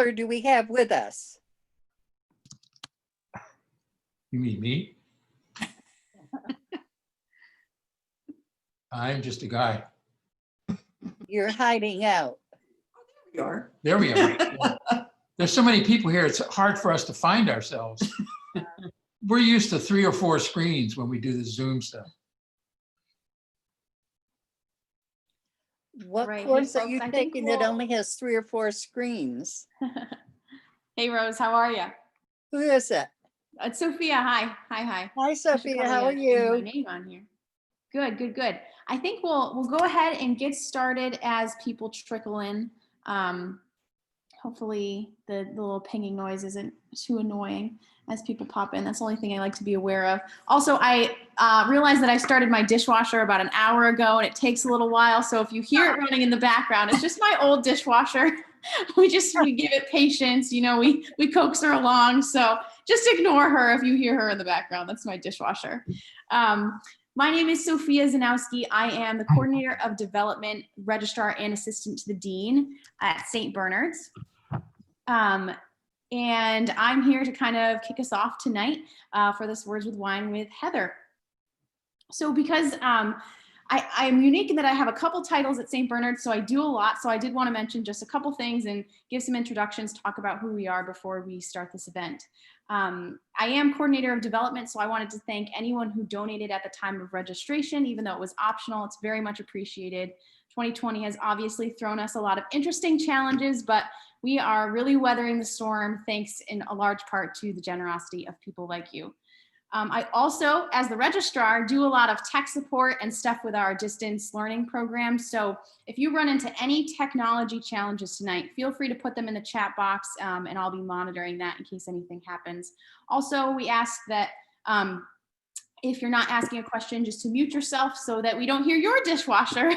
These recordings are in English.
caller do we have with us? You mean me? I'm just a guy. You're hiding out. We are. There we are. There's so many people here, it's hard for us to find ourselves. We're used to 3 or 4 screens when we do the Zoom stuff. What Right, hey, course are folks, you I think taking that we'll- only has 3 or 4 screens? Hey, Rose, how are you? Who is it? It's Sophia. Hi. Hi, I should Sophia. probably, How are change my you? name on here. Good. I think we'll go ahead and get started as people trickle in. Hopefully the little pinging noise isn't too annoying as people pop in. That's the only thing I like to be aware of. Also, I realized that I started my dishwasher about an hour ago and it takes a little while. So if you hear it running in the background, it's just my old dishwasher. We give it patience, you know, we coax her along. So just ignore her if you hear her in the background. That's my dishwasher. My name is Sophia Zanowski. I am the coordinator of development, registrar, and assistant to the dean at St. Bernard's. And I'm here to kind of kick us off tonight for this Words with Wine with Heather. So because I'm unique in that I have a couple titles at St. Bernard's, so I do a lot. So I did want to mention just a couple things and give some introductions, talk about who we are before we start this event. I am coordinator of development, so I wanted to thank anyone who donated at the time of registration, even though it was optional. It's very much appreciated. 2020 has obviously thrown us a lot of interesting challenges, but we are really weathering the storm thanks in a large part to the generosity of people like you. I also, as the registrar, do a lot of tech support and stuff with our distance learning program. So if you run into any technology challenges tonight, feel free to put them in the chat box and I'll be monitoring that in case anything happens. Also, we ask that if you're not asking a question, just to mute yourself so that we don't hear your dishwasher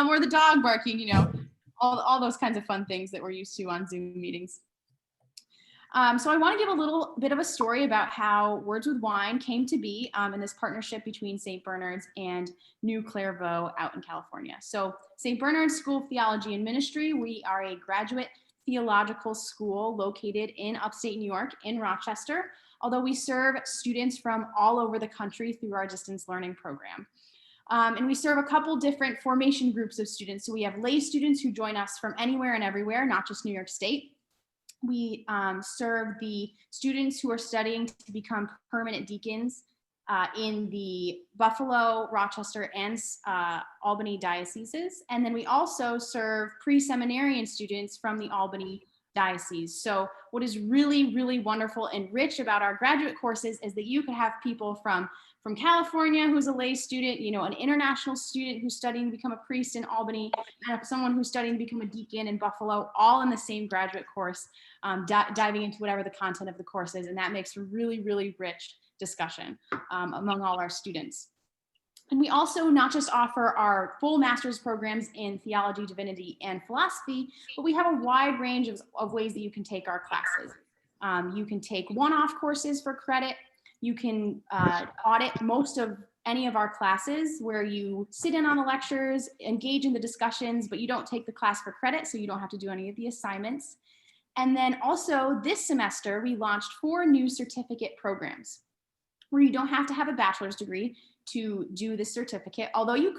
or the dog barking, you know, all those kinds of fun things that we're used to on Zoom meetings. So I want to give a little bit of a story about how Words with Wine came to be in this partnership between St. Bernard's and New Clairvaux out in California. So St. Bernard's School of Theology and Ministry, we are a graduate theological school located in upstate New York in Rochester, although we serve students from all over the country through our distance learning program. And we serve a couple different formation groups of students. So we have lay students who join us from anywhere and everywhere, not just New York State. We serve the students who are studying to become permanent deacons in the Buffalo, Rochester, and Albany dioceses. And then we also serve pre-seminarian students from the Albany diocese. So what is really, really wonderful and rich about our graduate courses is that you could have people from California who's a lay student, you know, an international student who's studying to become a priest in Albany, and someone who's studying to become a deacon in Buffalo, all in the same graduate course, diving into whatever the content of the course is. And that makes a really, really rich discussion among all our students. And we also not just offer our full master's programs in theology, divinity, and philosophy, but we have a wide range of ways that you can take our classes. You can take one-off courses for credit. You can audit most of any of our classes where you sit in on the lectures, engage in the discussions, but you don't take the class for credit, so you don't have to do any of the assignments. And then also this semester, we launched 4 new certificate programs where you don't have to have a bachelor's degree to do the certificate, although you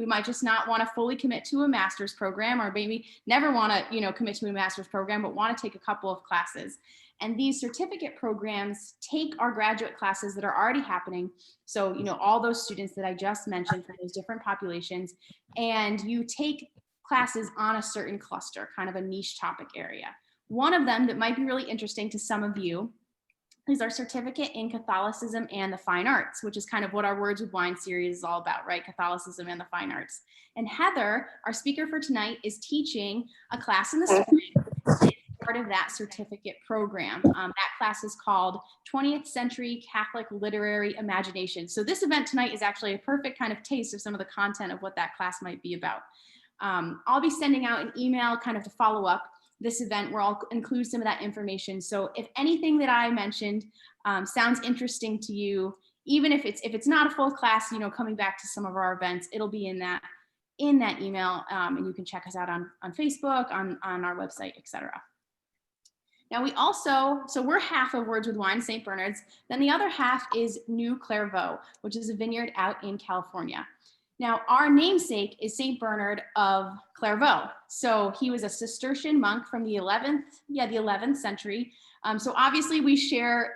might just not want to fully commit to a master's program, or maybe never want to, you know, commit to a master's program, but want to take a couple of classes. And these certificate programs take our graduate classes that are already happening. So, you know, all those students that I just mentioned from those different populations, and you take classes on a certain cluster, kind of a niche topic area. One of them that might be really interesting to some of you is our certificate in Catholicism and the Fine Arts, which is kind of what our Words with Wine series is all about, right? Catholicism and the Fine Arts. And Heather, our speaker for tonight, is teaching a class in the spring, part of that certificate program. That class is called 20th Century Catholic Literary Imagination. So this event tonight is actually a perfect kind of taste of some of the content of what that class might be about. I'll be sending out an email kind of to follow up this event where I'll include some of that information. So if anything that I mentioned sounds interesting to you, even if it's not a full class, you know, coming back to some of our events, it'll be in that email, and you can check us out on Facebook, on our website, etc. Now so we're half of Words with Wine, St. Bernard's. Then the other half is New Clairvaux, which is a vineyard out in California. Now, our namesake is St. Bernard of Clairvaux. So he was a Cistercian monk from the 11th century. So obviously we share,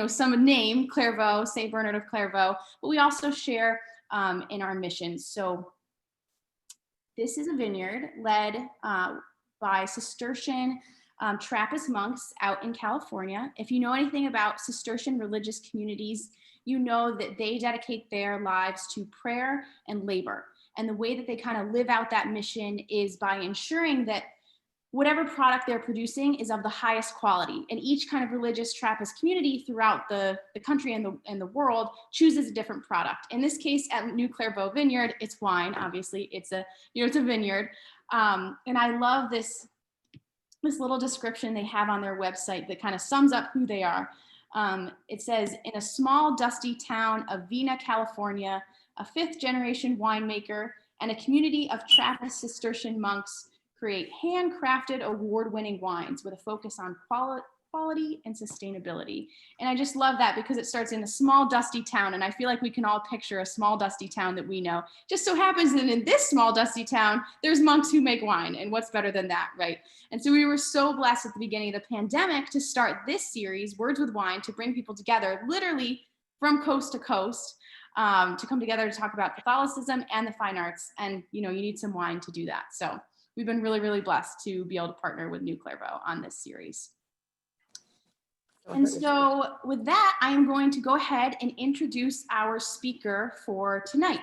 some name, Clairvaux, St. Bernard of Clairvaux, but we also share in our missions. So this is a vineyard led by Cistercian Trappist monks out in California. If you know anything about Cistercian religious communities, you know that they dedicate their lives to prayer and labor. And the way that they kind of live out that mission is by ensuring that whatever product they're producing is of the highest quality. And each kind of religious Trappist community throughout the country and the world chooses a different product. In this case, at New Clairvaux Vineyard, it's wine. Obviously, it's a vineyard. And I love this little description they have on their website that kind of sums up who they are. It says, in a small, dusty town of Vina, California, a 5th-generation winemaker and a community of Trappist Cistercian monks create handcrafted, award-winning wines with a focus on quality and sustainability. And I just love that because it starts in a small, dusty town, and I feel like we can all picture a small, dusty town that we know. Just so happens that in this small, dusty town, there's monks who make wine, and what's better than that, right? And so we were so blessed at the beginning of the pandemic to start this series, Words with Wine, to bring people together, literally from coast to coast, to come together to talk about Catholicism and the fine arts. And, you need some wine to do that. So we've been really, really blessed to be able to partner with New Clairvaux on this series. And so with that, I am going to go ahead and introduce our speaker for tonight.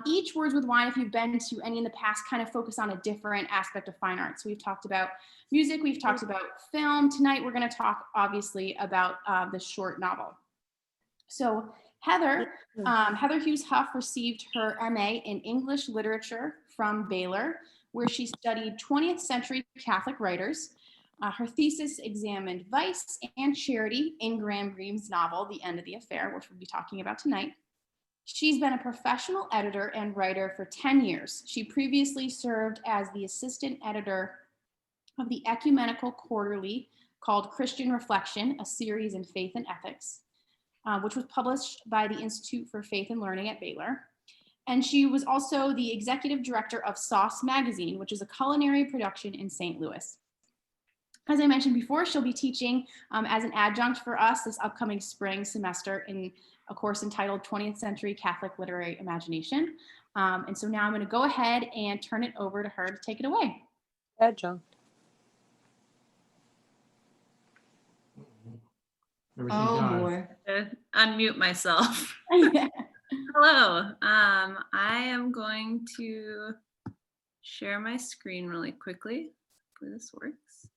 Each Words with Wine, if you've been to any in the past, kind of focus on a different aspect of fine arts. We've talked about music, we've talked about film. Tonight, we're going to talk, obviously, about the short novel. So Heather Hughes Huff received her MA in English Literature from Baylor, where she studied 20th century Catholic writers. Her thesis examined vice and charity in Graham Greene's novel, The End of the Affair, which we'll be talking about tonight. She's been a professional editor and writer for 10 years. She previously served as the assistant editor of the ecumenical quarterly called Christian Reflection, a series in faith and ethics, which was published by the Institute for Faith and Learning at Baylor. And she was also the executive director of Sauce Magazine, which is a culinary production in St. Louis. As I mentioned before, she'll be teaching as an adjunct for us this upcoming spring semester in a course entitled 20th Century Catholic Literary Imagination. And so now I'm going to go ahead and turn it over to her to take it away. Adjunct. Everything boy. Unmute myself. Yeah. Hello. I am going to share my screen really quickly. Hopefully this works.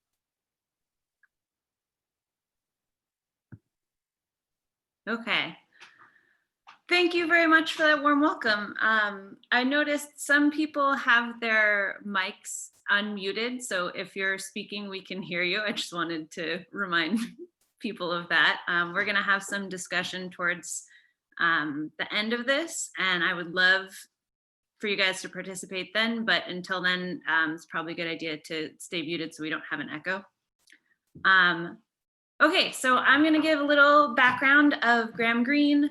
Okay. Thank you very much for that warm welcome. I noticed some people have their mics unmuted, so if you're speaking, we can hear you. I just wanted to remind people of that. We're going to have some discussion towards the end of this, and I would love for you guys to participate then, but until then, it's probably a good idea to stay muted so we don't have an echo. Okay, so I'm going to give a little background of Graham Greene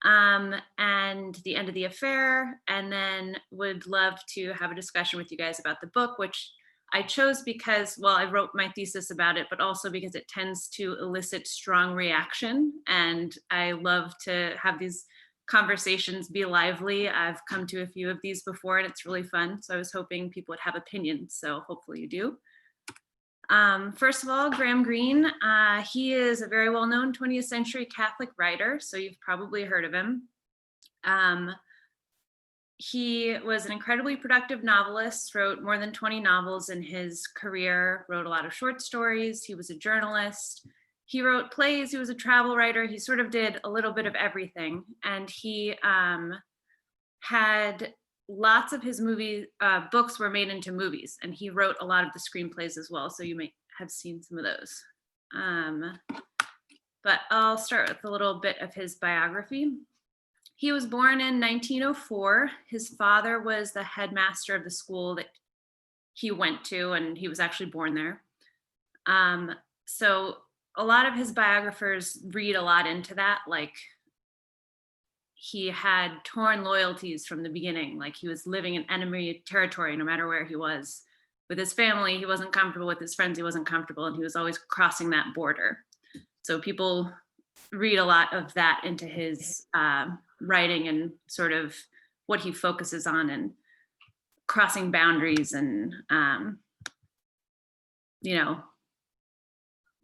and The End of the Affair, and then would love to have a discussion with you guys about the book, which I chose because, well, I wrote my thesis about it, but also because it tends to elicit strong reaction, and I love to have these conversations be lively. I've come to a few of these before, and it's really fun, so I was hoping people would have opinions, so hopefully you do. First of all, Graham Greene, he is a very well-known 20th century Catholic writer, so you've probably heard of him. He was an incredibly productive novelist, wrote more than 20 novels in his career, wrote a lot of short stories. He was a journalist. He wrote plays. He was a travel writer. He sort of did a little bit of everything. And he had lots of his books were made into movies, and he wrote a lot of the screenplays as well. So you may have seen some of those. But I'll start with a little bit of his biography. He was born in 1904. His father was the headmaster of the school that he went to, and he was actually born there. so a lot of his biographers read a lot into that, like he had torn loyalties from the beginning, like he was living in enemy territory no matter where he was. With his family, he wasn't comfortable. With his friends, he wasn't comfortable, and he was always crossing that border. So people read a lot of that into his writing and sort of what he focuses on and crossing boundaries and,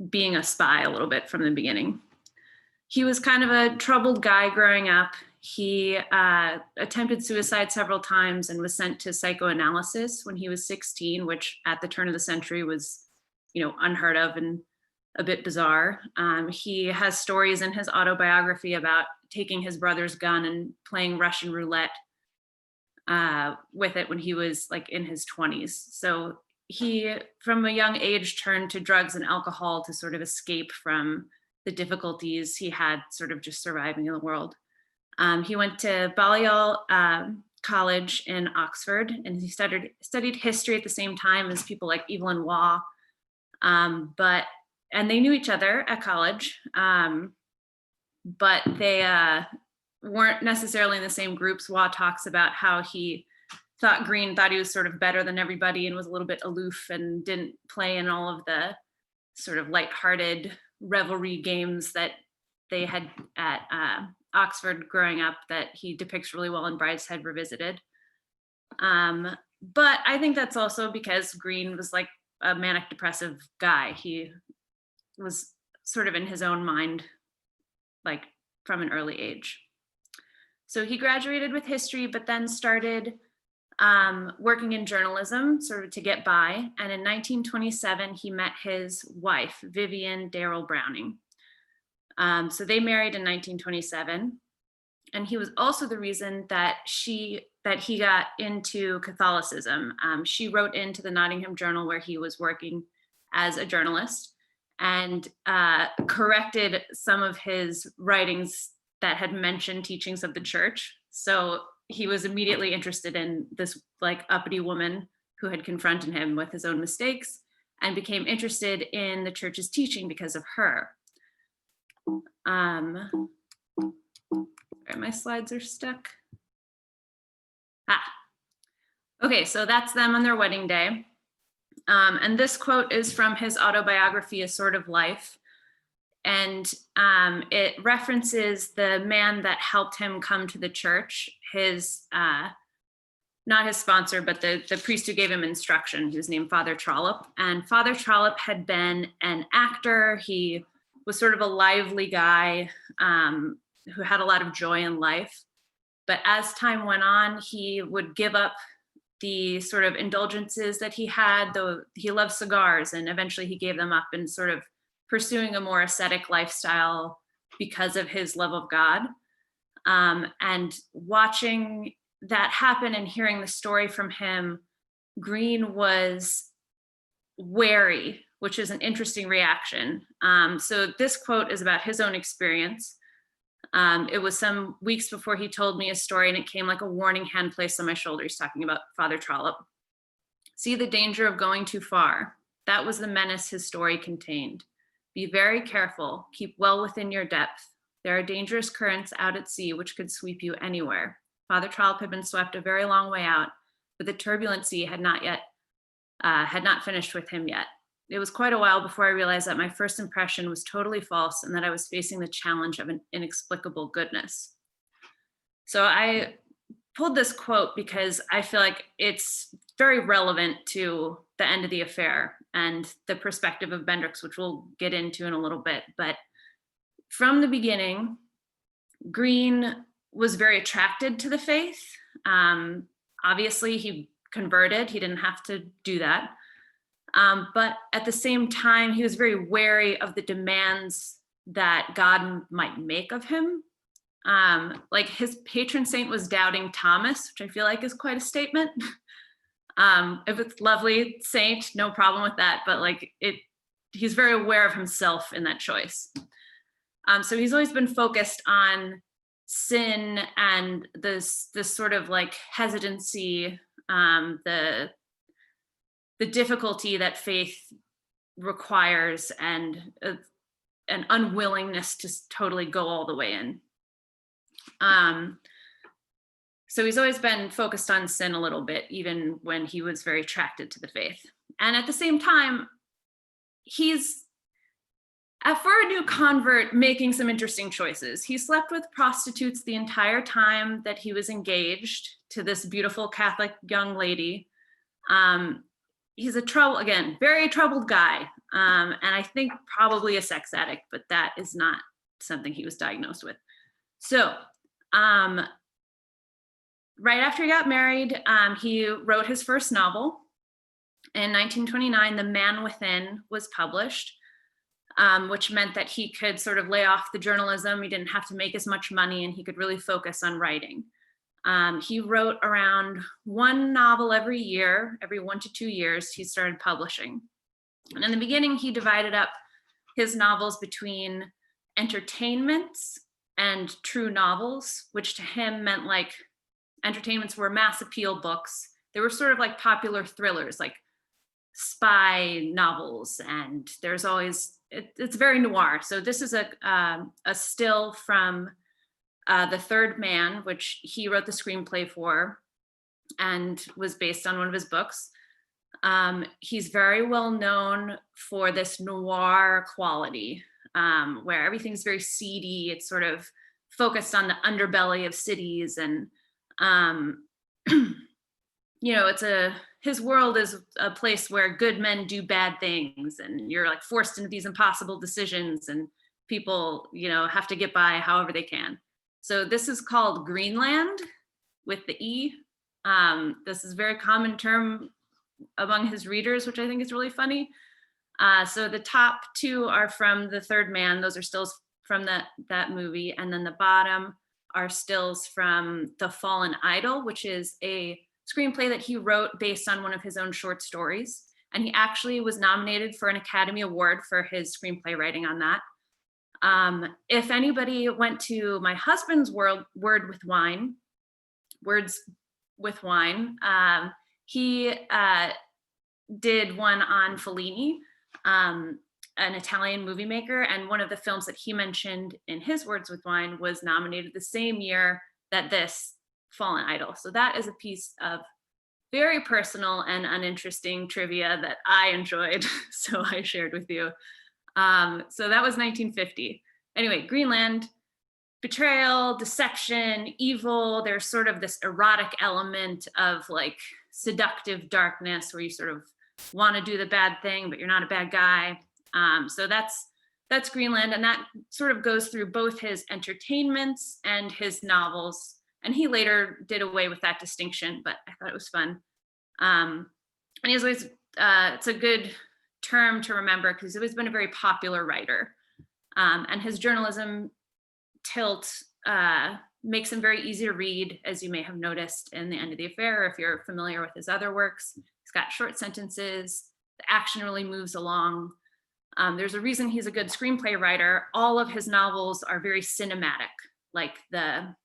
being a spy a little bit from the beginning. He was kind of a troubled guy growing up. He attempted suicide several times and was sent to psychoanalysis when he was 16, which at the turn of the century was, unheard of and a bit bizarre. He has stories in his autobiography about taking his brother's gun and playing Russian roulette with it when he was like in his 20s. So he, from a young age, turned to drugs and alcohol to sort of escape from the difficulties he had sort of just surviving in the world. He went to Balliol College in Oxford, and he studied history at the same time as people like Evelyn Waugh. And they knew each other at college, but they weren't necessarily in the same groups. Waugh talks about how he thought Greene thought he was sort of better than everybody and was a little bit aloof and didn't play in all of the sort of lighthearted revelry games that they had at Oxford growing up that he depicts really well in Brideshead Revisited. But I think that's also because Greene was like a manic depressive guy. He was sort of in his own mind, like from an early age. So he graduated with history, but then started working in journalism sort of to get by. And in 1927, he met his wife, Vivian Darrell Browning. So they married in 1927. And he was also the reason that he got into Catholicism. She wrote into the Nottingham Journal where he was working as a journalist and corrected some of his writings that had mentioned teachings of the church. So he was immediately interested in this like uppity woman who had confronted him with his own mistakes and became interested in the church's teaching because of her. Sorry, my slides are stuck. Okay, so that's them on their wedding day. And this quote is from his autobiography, A Sort of Life. And it references the man that helped him come to the church, his, not his sponsor, but the priest who gave him instruction. He was named Father Trollope. And Father Trollope had been an actor. He was sort of a lively guy who had a lot of joy in life. But as time went on, he would give up the sort of indulgences that he had, though he loved cigars, and eventually he gave them up and sort of pursuing a more ascetic lifestyle because of his love of God. And watching that happen and hearing the story from him, Greene was wary, which is an interesting reaction. So this quote is about his own experience. It was some weeks before he told me a story, and it came like a warning hand placed on my shoulder. He's talking about Father Trollope. See the danger of going too far. That was the menace his story contained. Be very careful. Keep well within your depth. There are dangerous currents out at sea which could sweep you anywhere. Father Trollope had been swept a very long way out, but the turbulent sea had not finished with him yet. It was quite a while before I realized that my first impression was totally false and that I was facing the challenge of an inexplicable goodness. So I pulled this quote because I feel like it's very relevant to the end of the affair and the perspective of Bendrix, which we'll get into in a little bit. But from the beginning, Greene was very attracted to the faith. Obviously, he converted. He didn't have to do that. But at the same time, he was very wary of the demands that God might make of him. Like his patron saint was Doubting Thomas, which I feel like is quite a statement. If it's lovely saint, no problem with that. But like he's very aware of himself in that choice. So he's always been focused on sin and this sort of like hesitancy, the difficulty that faith requires and an unwillingness to totally go all the way in. So he's always been focused on sin a little bit, even when he was very attracted to the faith. And at the same time, he's, for a new convert, making some interesting choices. He slept with prostitutes the entire time that he was engaged to this beautiful Catholic young lady. He's very troubled guy. And I think probably a sex addict, but that is not something he was diagnosed with. So, right after he got married, he wrote his first novel. In 1929, The Man Within was published, which meant that he could sort of lay off the journalism. He didn't have to make as much money, and he could really focus on writing. He wrote around one novel every year, every 1 to 2 years, he started publishing. And in the beginning, he divided up his novels between entertainments and true novels, which to him meant like entertainments were mass appeal books. They were sort of like popular thrillers, like spy novels, and there's always, it's very noir. So this is a still from The Third Man, which he wrote the screenplay for and was based on one of his books. He's very well known for this noir quality, where everything's very seedy. It's sort of focused on the underbelly of cities, and his world is a place where good men do bad things, and you're like forced into these impossible decisions, and people, have to get by however they can. So this is called Greenland with the E. This is a very common term among his readers, which I think is really funny. So the top two are from The Third Man. Those are stills from that movie. And then the bottom are stills from The Fallen Idol, which is a screenplay that he wrote based on one of his own short stories. And he actually was nominated for an Academy Award for his screenplay writing on that. If anybody went to my husband's Words with Wine, he did one on Fellini, an Italian movie maker, and one of the films that he mentioned in his Words with Wine was nominated the same year that this Fallen Idol. So that is a piece of very personal and uninteresting trivia that I enjoyed, so I shared with you. So that was 1950. Anyway, Greenland, betrayal, deception, evil. There's sort of this erotic element of like seductive darkness where you sort of want to do the bad thing, but you're not a bad guy. So that's Greenland, and that sort of goes through both his entertainments and his novels. And he later did away with that distinction, but I thought it was fun. And he's always, it's a good term to remember because he's always been a very popular writer. And his journalism tilt makes him very easy to read, as you may have noticed in The End of the Affair, or if you're familiar with his other works. He's got short sentences, the action really moves along. There's a reason he's a good screenplay writer. All of his novels are very cinematic, like the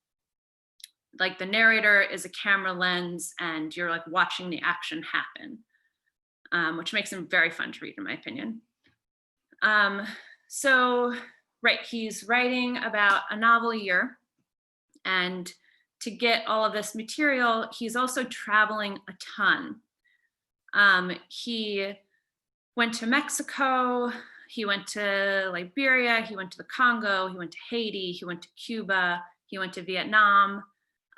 narrator is a camera lens and you're like watching the action happen, which makes him very fun to read, in my opinion. He's writing about a novel a year, and to get all of this material, he's also traveling a ton. He went to Mexico, he went to Liberia, he went to the Congo, he went to Haiti, he went to Cuba, he went to Vietnam.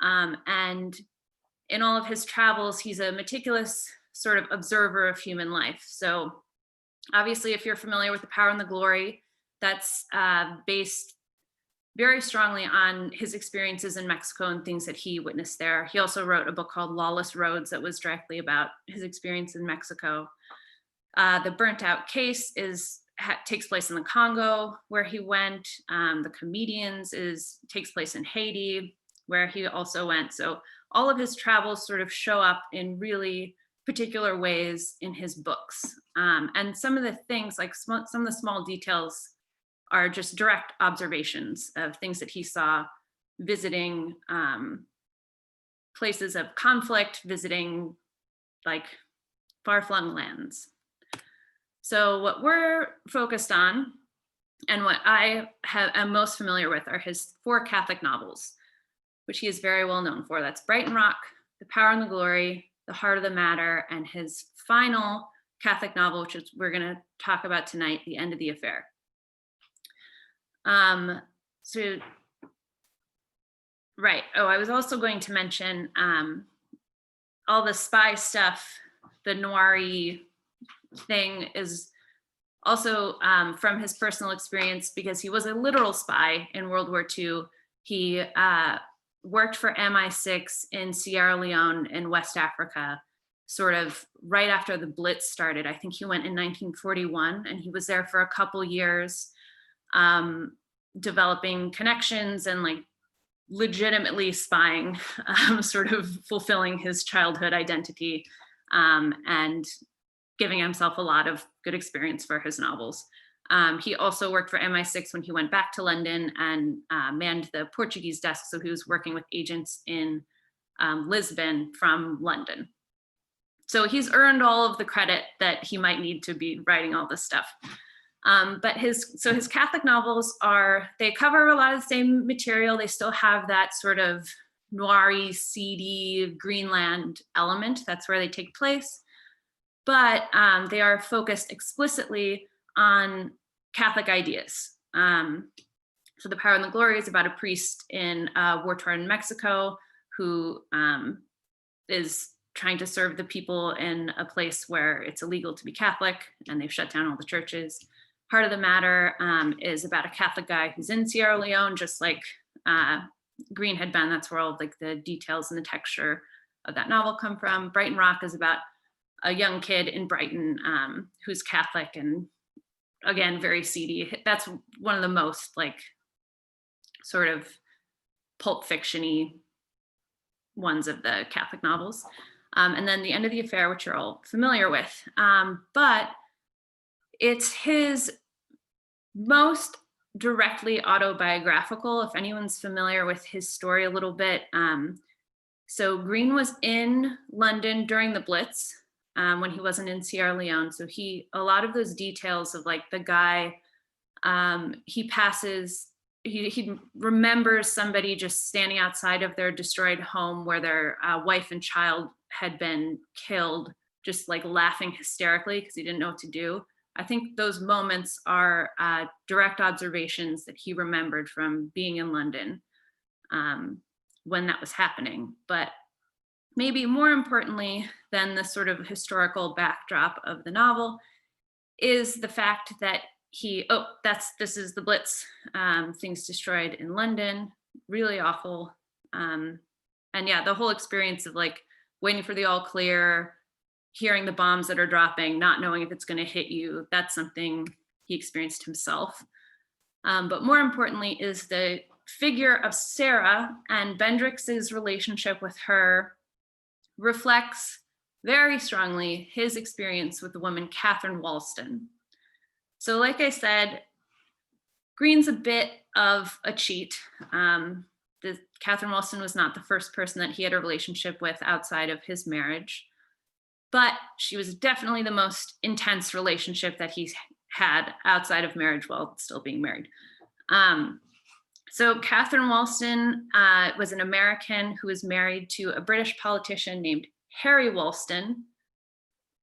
And in all of his travels, he's a meticulous sort of observer of human life. So obviously, if you're familiar with The Power and the Glory, that's based very strongly on his experiences in Mexico and things that he witnessed there. He also wrote a book called Lawless Roads that was directly about his experience in Mexico. The Burnt Out Case takes place in the Congo, where he went. The Comedians takes place in Haiti, where he also went. So all of his travels sort of show up in really particular ways in his books. And some of the things, like some of the small details, are just direct observations of things that he saw visiting places of conflict, visiting like far-flung lands. So what we're focused on and what I am most familiar with are his 4 Catholic novels, which he is very well known for. That's Brighton Rock, The Power and the Glory, The Heart of the Matter, and his final Catholic novel, which is we're going to talk about tonight, The End of the Affair. Right. Oh, I was also going to mention all the spy stuff, the noir-y thing is also from his personal experience, because he was a literal spy in World War II. He worked for MI6 in Sierra Leone in West Africa, sort of right after the Blitz started. I think he went in 1941, and he was there for a couple years, developing connections and like legitimately spying, sort of fulfilling his childhood identity, and giving himself a lot of good experience for his novels. He also worked for MI6 when he went back to London and manned the Portuguese desk. So he was working with agents in Lisbon from London. So he's earned all of the credit that he might need to be writing all this stuff. But his Catholic novels they cover a lot of the same material. They still have that sort of noir-y, seedy Greenland element. That's where they take place. But they are focused explicitly on Catholic ideas. So The Power and the Glory is about a priest in war-torn Mexico who is trying to serve the people in a place where it's illegal to be Catholic, and they've shut down all the churches. Heart of the Matter is about a Catholic guy who's in Sierra Leone, just like Greene had been. That's where all like the details and the texture of that novel come from. Brighton Rock is about a young kid in Brighton who's Catholic and, again, very seedy. That's one of the most like sort of pulp fiction-y ones of the Catholic novels. And then The End of the Affair, which you're all familiar with. But it's his most directly autobiographical, if anyone's familiar with his story a little bit. So Greene was in London during the Blitz when he wasn't in Sierra Leone. So a lot of those details of like the guy, he remembers somebody just standing outside of their destroyed home where their wife and child had been killed, just like laughing hysterically because he didn't know what to do. I think those moments are direct observations that he remembered from being in London when that was happening. But maybe more importantly than the sort of historical backdrop of the novel is the fact that this is the Blitz, things destroyed in London, really awful. And yeah, the whole experience of like waiting for the all clear, hearing the bombs that are dropping, not knowing if it's going to hit you, that's something he experienced himself. But more importantly is the figure of Sarah, and Bendrix's relationship with her reflects very strongly his experience with the woman Katherine Walston. So like I said, Greene's a bit of a cheat. Katherine Walston was not the first person that he had a relationship with outside of his marriage, but she was definitely the most intense relationship that he's had outside of marriage while still being married. So Katherine Walston was an American who was married to a British politician named Harry Walston,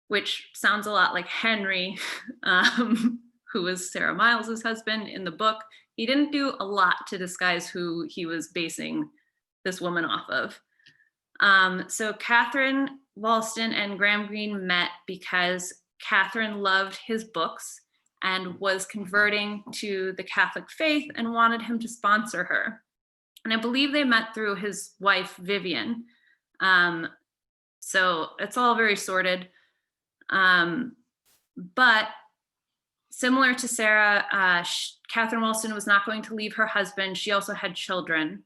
which sounds a lot like Henry, who was Sarah Miles's husband in the book. He didn't do a lot to disguise who he was basing this woman off of. So Katherine Walston and Graham Greene met because Katherine loved his books and was converting to the Catholic faith and wanted him to sponsor her. And I believe they met through his wife, Vivian. So it's all very sordid. But similar to Sarah, Katherine Walston was not going to leave her husband. She also had children.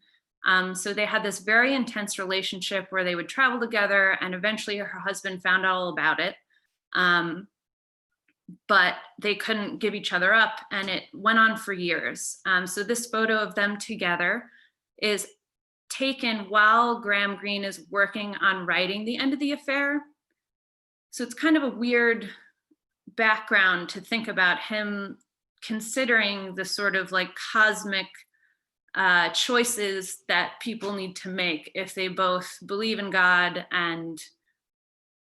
So they had this very intense relationship where they would travel together, and eventually her husband found out all about it. But they couldn't give each other up, and it went on for years. So this photo of them together is taken while Graham Greene is working on writing The End of the Affair. So it's kind of a weird background to think about him considering the sort of like cosmic choices that people need to make if they both believe in God and,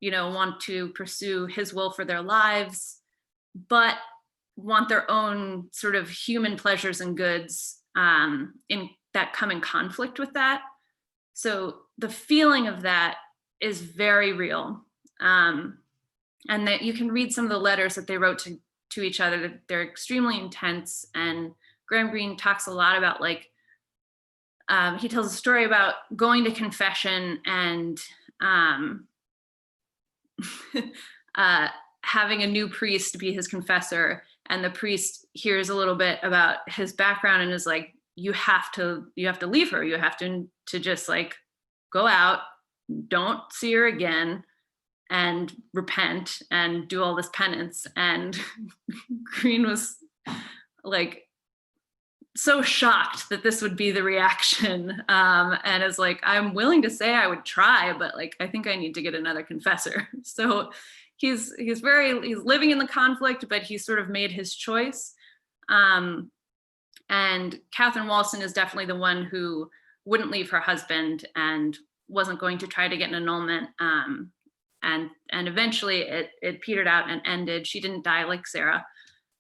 want to pursue his will for their lives, but want their own sort of human pleasures and goods in that come in conflict with that. So the feeling of that is very real. And that you can read some of the letters that they wrote to each other. They're extremely intense. And Graham Greene talks a lot about he tells a story about going to confession and having a new priest be his confessor. And the priest hears a little bit about his background and is like, you have to leave her. You have to just like go out, don't see her again, and repent and do all this penance. And Greene was like so shocked that this would be the reaction, and is like, I'm willing to say I would try, but like I think I need to get another confessor. So he's living in the conflict, but he's sort of made his choice. And Katherine Walston is definitely the one who wouldn't leave her husband and wasn't going to try to get an annulment. And eventually it petered out and ended. She didn't die like Sarah.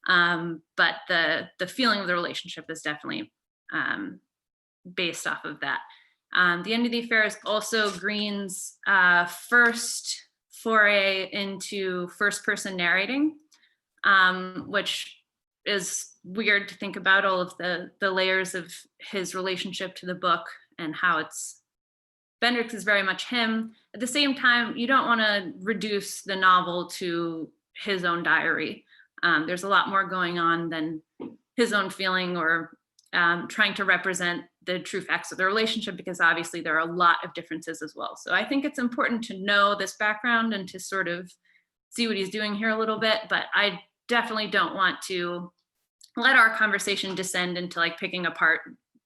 But the feeling of the relationship is definitely based off of that. The End of the Affair is also Greene's first foray into first-person narrating, which is weird to think about all of the layers of his relationship to the book and how it's Bendrix is very much him. At the same time, you don't want to reduce the novel to his own diary. There's a lot more going on than his own feeling or trying to represent the true facts of the relationship, because obviously there are a lot of differences as well. So I think it's important to know this background and to sort of see what he's doing here a little bit, but I definitely don't want to let our conversation descend into like picking apart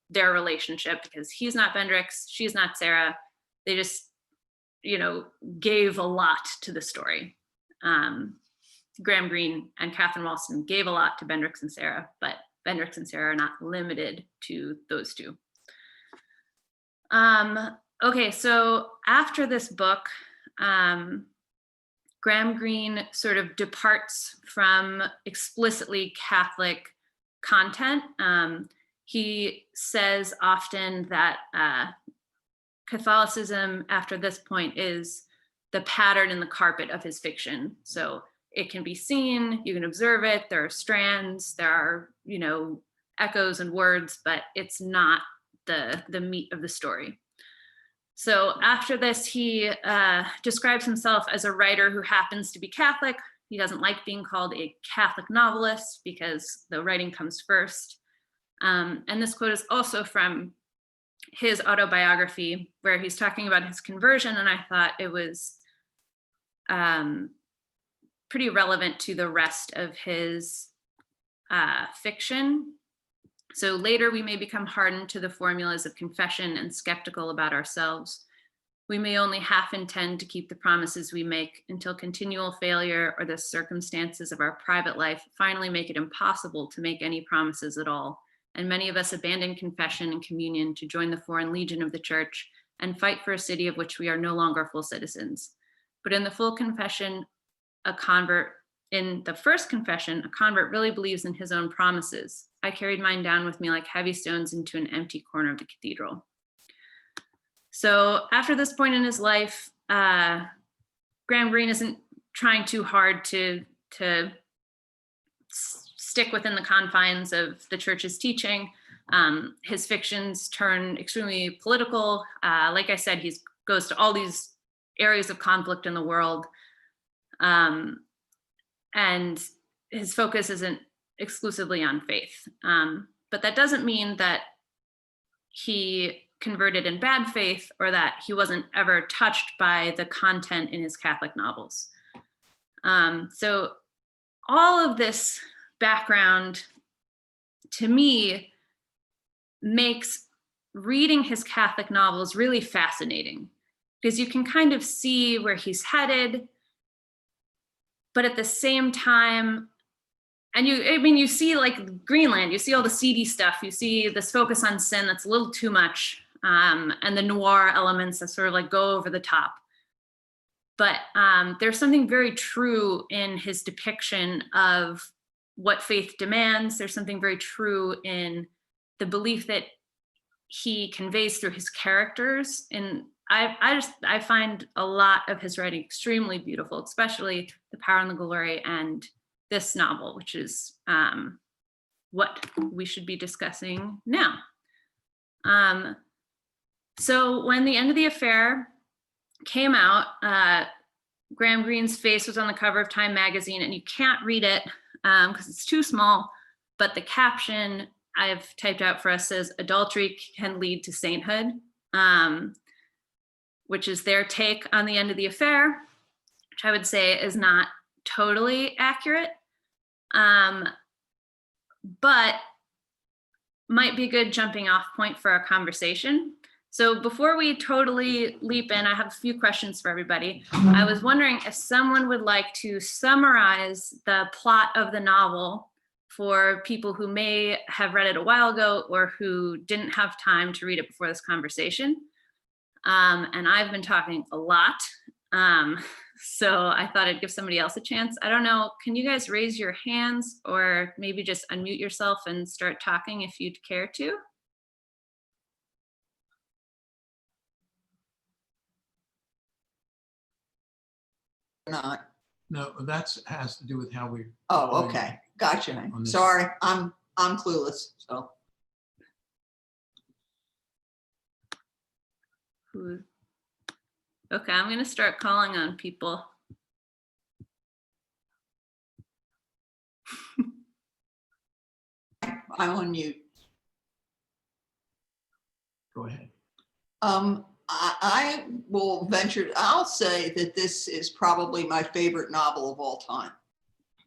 their relationship, because he's not Bendrix, she's not Sarah. They just, gave a lot to the story. Graham Greene and Katherine Walston gave a lot to Bendrix and Sarah, but Bendrix and Sarah are not limited to those two. Okay, so after this book, Graham Greene sort of departs from explicitly Catholic content. He says often that Catholicism after this point is the pattern and the carpet of his fiction. So it can be seen, you can observe it, there are strands, there are, echoes and words, but it's not the meat of the story. So after this, he describes himself as a writer who happens to be Catholic. He doesn't like being called a Catholic novelist because the writing comes first. And this quote is also from his autobiography, where he's talking about his conversion, and I thought it was pretty relevant to the rest of his fiction. So later we may become hardened to the formulas of confession and skeptical about ourselves. We may only half intend to keep the promises we make until continual failure or the circumstances of our private life finally make it impossible to make any promises at all. And many of us abandon confession and communion to join the foreign legion of the church and fight for a city of which we are no longer full citizens. But in the first confession, a convert really believes in his own promises. I carried mine down with me like heavy stones into an empty corner of the cathedral. So after this point in his life, Graham Greene isn't trying too hard to stick within the confines of the church's teaching. His fictions turn extremely political. Like I said, he goes to all these areas of conflict in the world. And his focus isn't exclusively on faith. But that doesn't mean that he converted in bad faith or that he wasn't ever touched by the content in his Catholic novels. So all of this background, to me, makes reading his Catholic novels really fascinating, because you can kind of see where he's headed. but at the same time, and you see like Greenland, you see all the seedy stuff, you see this focus on sin that's a little too much, and the noir elements that sort of like go over the top. But there's something very true in his depiction of what faith demands. There's something very true in the belief that he conveys through his characters. And I find a lot of his writing extremely beautiful, especially The Power and the Glory and this novel, which is what we should be discussing now. So when The End of the Affair came out, Graham Greene's face was on the cover of Time magazine, and you can't read it because it's too small, but the caption I've typed out for us says, "Adultery can lead to sainthood," which is their take on The End of the Affair, which I would say is not totally accurate, but might be a good jumping off point for our conversation. So before we totally leap in, I have a few questions for everybody. I was wondering if someone would like to summarize the plot of the novel for people who may have read it a while ago or who didn't have time to read it before this conversation. And I've been talking a lot, so I thought I'd give somebody else a chance. I don't know, can you guys raise your hands or maybe just unmute yourself and start talking if you'd care to? Not. No, that's has to do with how we. Oh, okay. Gotcha. On this. Sorry, I'm clueless. So Okay, I'm gonna start calling on people. I'm on mute. Go ahead. I will venture. I'll say that this is probably my favorite novel of all time.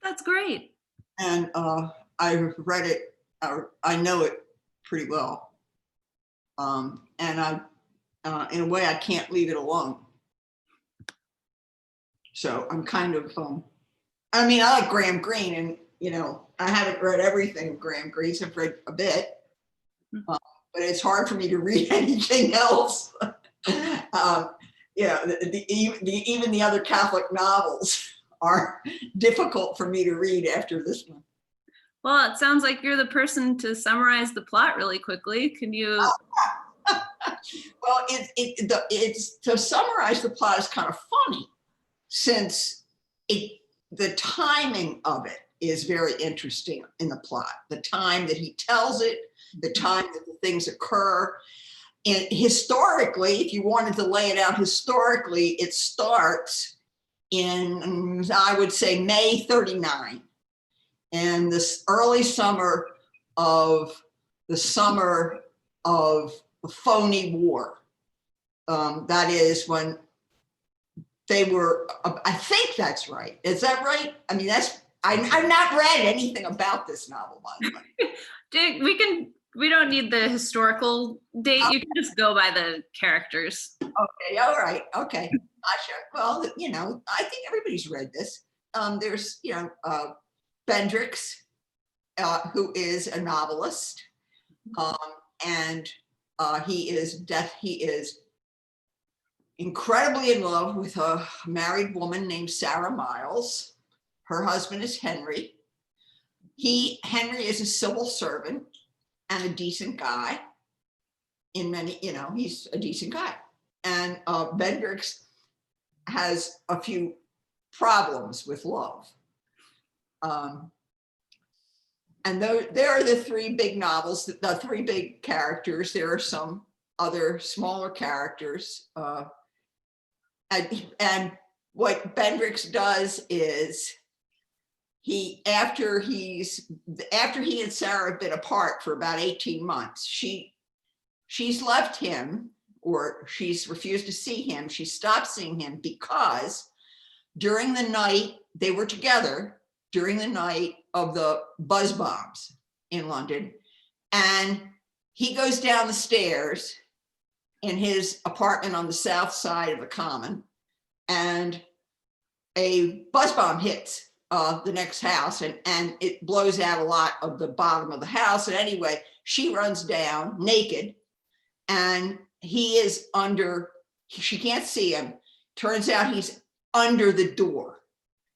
That's great. And I've read it. I know it pretty well. And in a way, I can't leave it alone. So I'm kind of. I mean, I like Graham Greene, and I haven't read everything of Graham Greene's. I've read a bit, but it's hard for me to read anything else. Even the other Catholic novels are difficult for me to read after this one. Well, it sounds like you're the person to summarize the plot really quickly. Can you? Well, it's to summarize the plot is kind of funny, since the timing of it is very interesting in the plot. The time that he tells it, the time that the things occur. And historically, if you wanted to lay it out historically, it starts in, I would say, May 39. And this early summer of the phony war. That is when they were, I think that's right. Is that right? I mean, I've not read anything about this novel, by the way. We don't need the historical date. You can just go by the characters. Okay, all right, okay. Gotcha. Well, I think everybody's read this. There's, Bendrix, who is a novelist, and he is incredibly in love with a married woman named Sarah Miles. Her husband is Henry. Henry is a civil servant and a decent guy. He's a decent guy. And Bendrix has a few problems with love. And there are the three big novels, the three big characters. There are some other smaller characters. And what Bendrix does is after he and Sarah have been apart for about 18 months, she's left him, or she's refused to see him. She stopped seeing him because during the night they were together, during the night of the buzz bombs in London, and he goes down the stairs in his apartment on the south side of the Common, and a buzz bomb hits the next house, and it blows out a lot of the bottom of the house. And anyway, she runs down naked, and he is under, she can't see him. Turns out he's under the door.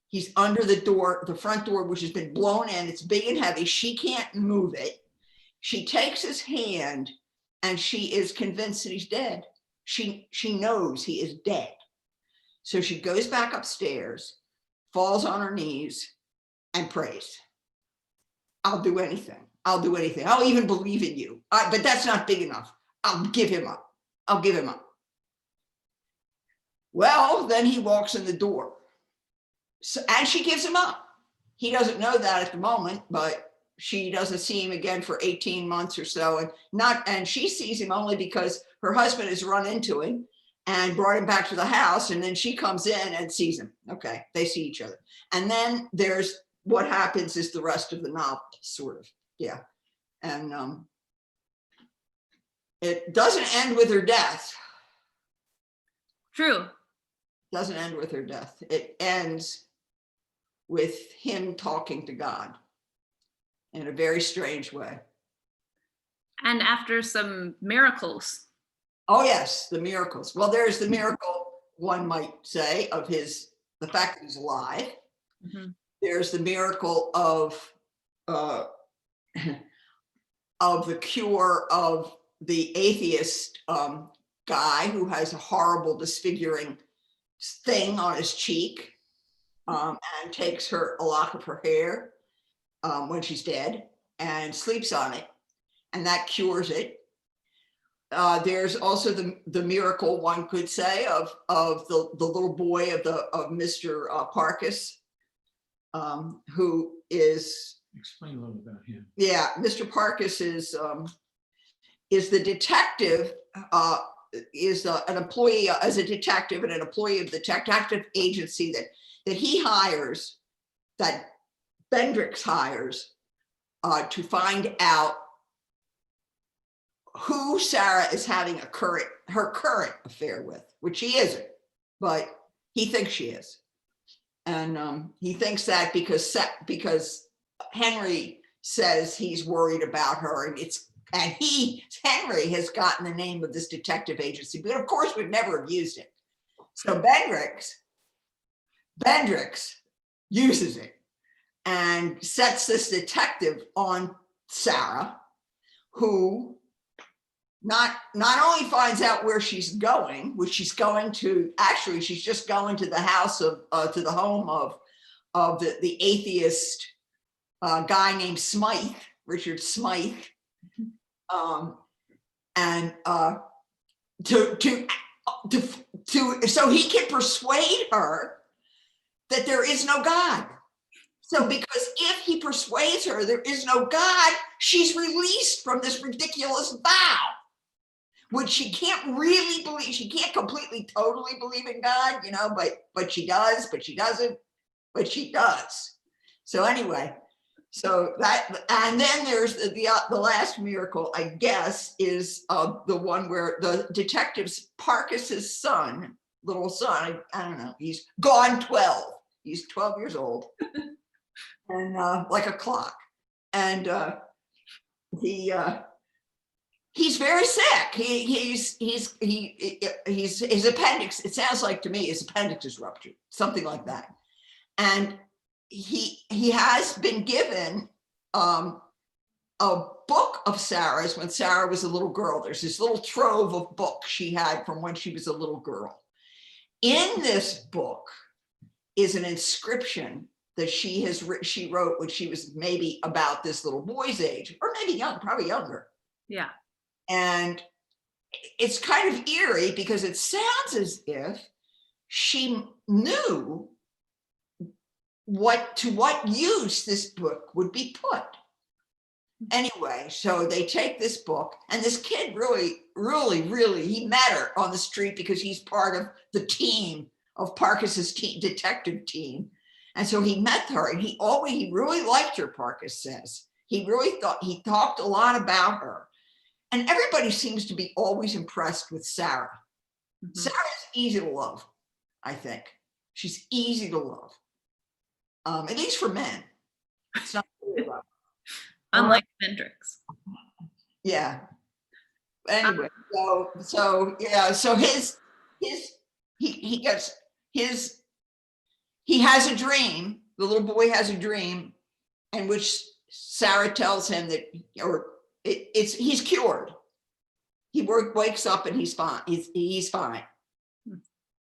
He's under the door, the front door, which has been blown in. It's big and heavy. She can't move it. She takes his hand, and she is convinced that he's dead. She knows he is dead. So she goes back upstairs, falls on her knees, and prays. I'll do anything. I'll do anything. I'll even believe in you. But that's not big enough. I'll give him up. I'll give him up. Well, then he walks in the door. So, and she gives him up. He doesn't know that at the moment, but she doesn't see him again for 18 months or so. And she sees him only because her husband has run into him and brought him back to the house. And then she comes in and sees him. Okay, they see each other. And then there's what happens is the rest of the novel, sort of. Yeah. And it doesn't end with her death. True. Doesn't end with her death. It ends with him talking to God in a very strange way. And after some miracles. Oh yes, the miracles. Well, there's the miracle, one might say, of the fact that he's alive. Mm-hmm. There's the miracle of the cure of the atheist guy who has a horrible disfiguring thing on his cheek, and takes a lock of her hair when she's dead and sleeps on it, and that cures it. There's also the miracle, one could say, of the little boy of Mr. Parkes, who is. Explain a little about him. Yeah, Mr. Parkes is the detective. Is an employee as a detective and an employee of the detective agency that he hires, that Bendrix hires, to find out who Sarah is having her current affair with, which she isn't, but he thinks she is. And he thinks that because Henry says he's worried about her, and Henry has gotten the name of this detective agency, but of course we've never have used it. So Bendrix uses it and sets this detective on Sarah, who not only finds out where she's going, which she's going to, actually she's just going to the house to the home of the atheist guy named Smythe, Richard Smythe. So he can persuade her that there is no God. So because if he persuades her there is no God, she's released from this ridiculous vow, which she can't really believe. She can't completely, totally believe in God, but she does, but she doesn't, but she does. So anyway. So that, and then there's the last miracle, I guess, is the one where the detective's Parkes's son, little son, I don't know, he's gone 12. He's 12 years old, and like a clock, and he's very sick. He's his appendix. It sounds like to me his appendix is ruptured, something like that, and. He has been given a book of Sarah's when Sarah was a little girl. There's this little trove of books she had from when she was a little girl. In this book is an inscription that she wrote when she was maybe about this little boy's age, or maybe young, probably younger. Yeah. And it's kind of eerie because it sounds as if she knew what use this book would be put. Anyway, so they take this book, and this kid really, he met her on the street because he's part of the team of Parkes's detective team. And so he met her, and he really liked her, Parkes says. He talked a lot about her. And everybody seems to be always impressed with Sarah. Mm-hmm. Sarah's easy to love, I think. She's easy to love, at least for men. It's not really love. Unlike Hendrix. Yeah. Anyway, so yeah, so he has a dream. The little boy has a dream, in which Sarah tells him that, he's cured. He wakes up and he's fine. He's fine.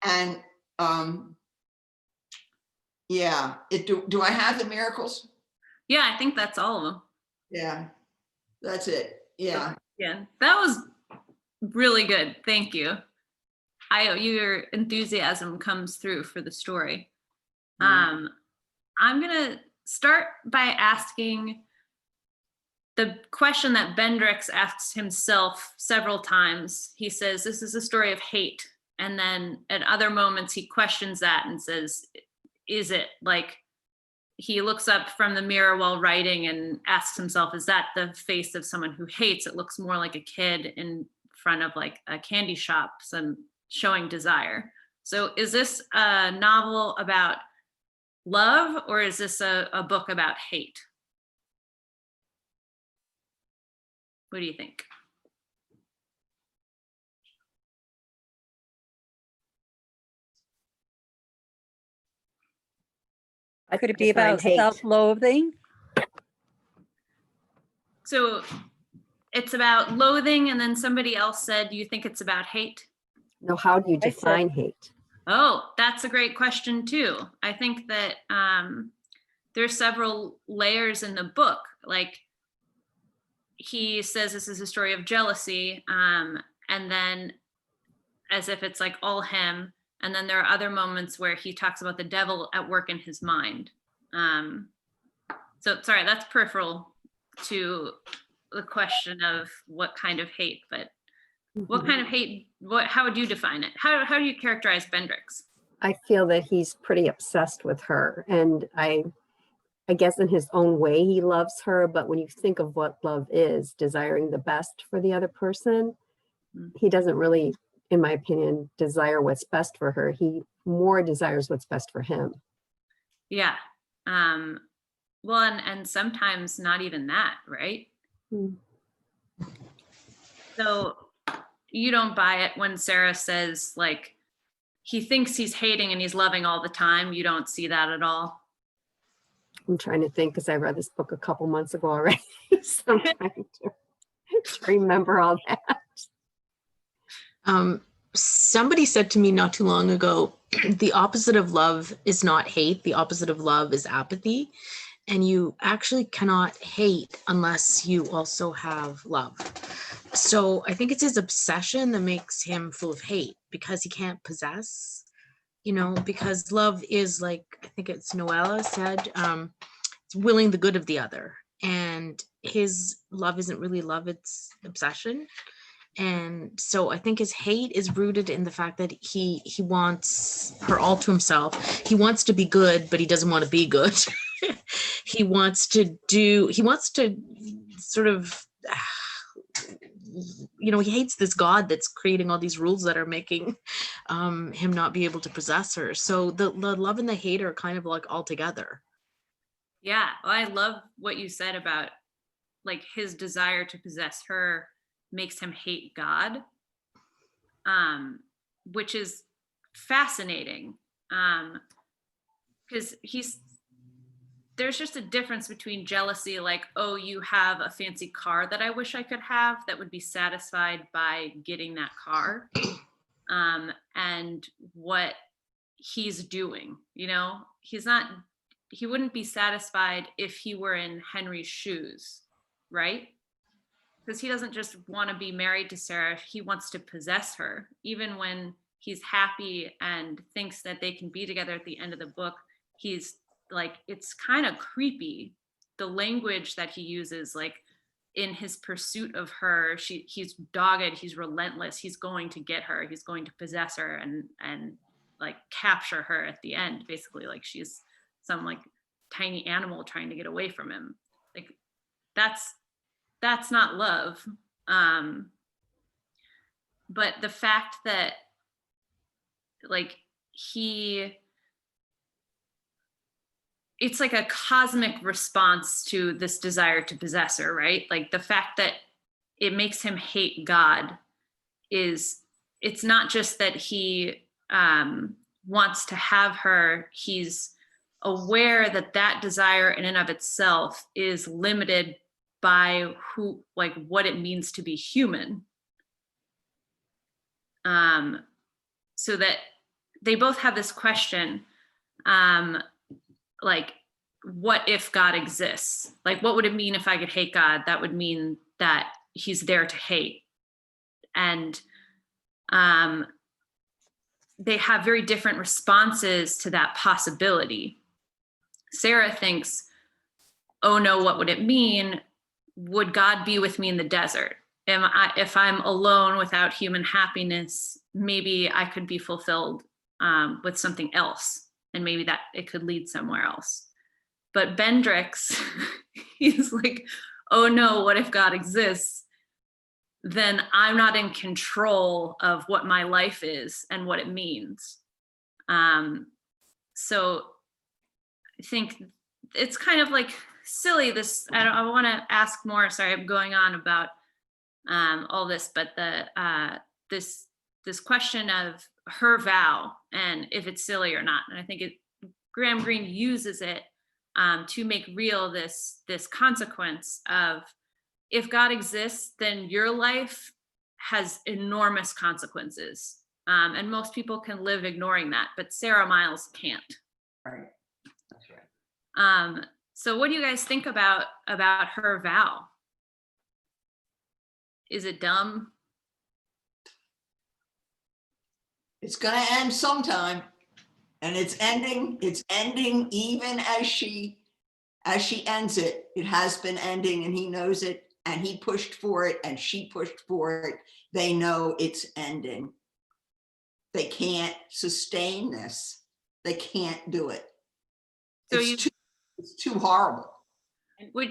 And yeah, do I have the miracles? Yeah, I think that's all of them. Yeah, that's it. Yeah. Yeah, that was really good. Thank you. Your enthusiasm comes through for the story. I'm gonna start by asking the question that Bendrix asks himself several times. He says, this is a story of hate. And then at other moments he questions that and says, is it? Like, he looks up from the mirror while writing and asks himself, is that the face of someone who hates? It looks more like a kid in front of like a candy shop, some showing desire. So is this a novel about love, or is this a book about hate? What do you think? Could it be define about hate. self-loathing? So it's about loathing, and then somebody else said, do you think it's about hate? No, how do you I said- define hate? Oh, that's a great question too. I think that there's several layers in the book. Like, he says this is a story of jealousy, and then as if it's like all him. And then there are other moments where he talks about the devil at work in his mind. So sorry, that's peripheral to the question of what kind of hate, but what kind of hate, how would you define it? How do you characterize Bendrix? I feel that he's pretty obsessed with her, and I guess in his own way he loves her, but when you think of what love is, desiring the best for the other person, he doesn't really, in my opinion, desire what's best for her. He more desires what's best for him. Yeah. Well, and sometimes not even that, right? So you don't buy it when Sarah says, like, he thinks he's hating and he's loving all the time. You don't see that at all? I'm trying to think, because I read this book a couple months ago already. So I'm trying to remember all that. Somebody said to me not too long ago, the opposite of love is not hate. The opposite of love is apathy. And you actually cannot hate unless you also have love. So I think it's his obsession that makes him full of hate, because he can't possess, because love is, like, I think it's Noella said, it's willing the good of the other. And his love isn't really love, it's obsession. And so I think his hate is rooted in the fact that he wants her all to himself. He wants to be good, but he doesn't want to be good. He wants to sort of, he hates this God that's creating all these rules that are making him not be able to possess her. So the love and the hate are kind of like all together. Yeah, well, I love what you said about, like, his desire to possess her makes him hate God, which is fascinating, because there's just a difference between jealousy, like, oh, you have a fancy car that I wish I could have, that would be satisfied by getting that car, and what he's doing. He wouldn't be satisfied if he were in Henry's shoes, right? Because he doesn't just want to be married to Sarah, he wants to possess her. Even when he's happy and thinks that they can be together at the end of the book, he's like, it's kind of creepy, the language that he uses, like, in his pursuit of her. He's dogged, he's relentless, he's going to get her, he's going to possess her and like capture her at the end, basically, like she's some like tiny animal trying to get away from him. Like, that's not love. But the fact that, like, he it's like a cosmic response to this desire to possess her, right? Like the fact that it makes him hate God it's not just that he wants to have her, he's aware that that desire in and of itself is limited by what it means to be human. So that they both have this question, like, what if God exists? Like, what would it mean if I could hate God? That would mean that he's there to hate. And they have very different responses to that possibility. Sarah thinks, oh no, what would it mean? Would God be with me in the desert? If I'm alone without human happiness, maybe I could be fulfilled with something else, and maybe that it could lead somewhere else. But Bendrix, he's like, oh no, what if God exists? Then I'm not in control of what my life is and what it means. So I think it's kind of like silly, this, I want to ask more, sorry, I'm going on about all this, but this question of her vow and if it's silly or not. And I think Graham Greene uses it to make real this consequence of, if God exists, then your life has enormous consequences. And most people can live ignoring that, but Sarah Miles can't. Right. That's right. So what do you guys think about her vow? Is it dumb? It's going to end sometime, and it's ending even as she ends it. It has been ending, and he knows it, and he pushed for it, and she pushed for it. They know it's ending. They can't sustain this. They can't do it. So it's too horrible.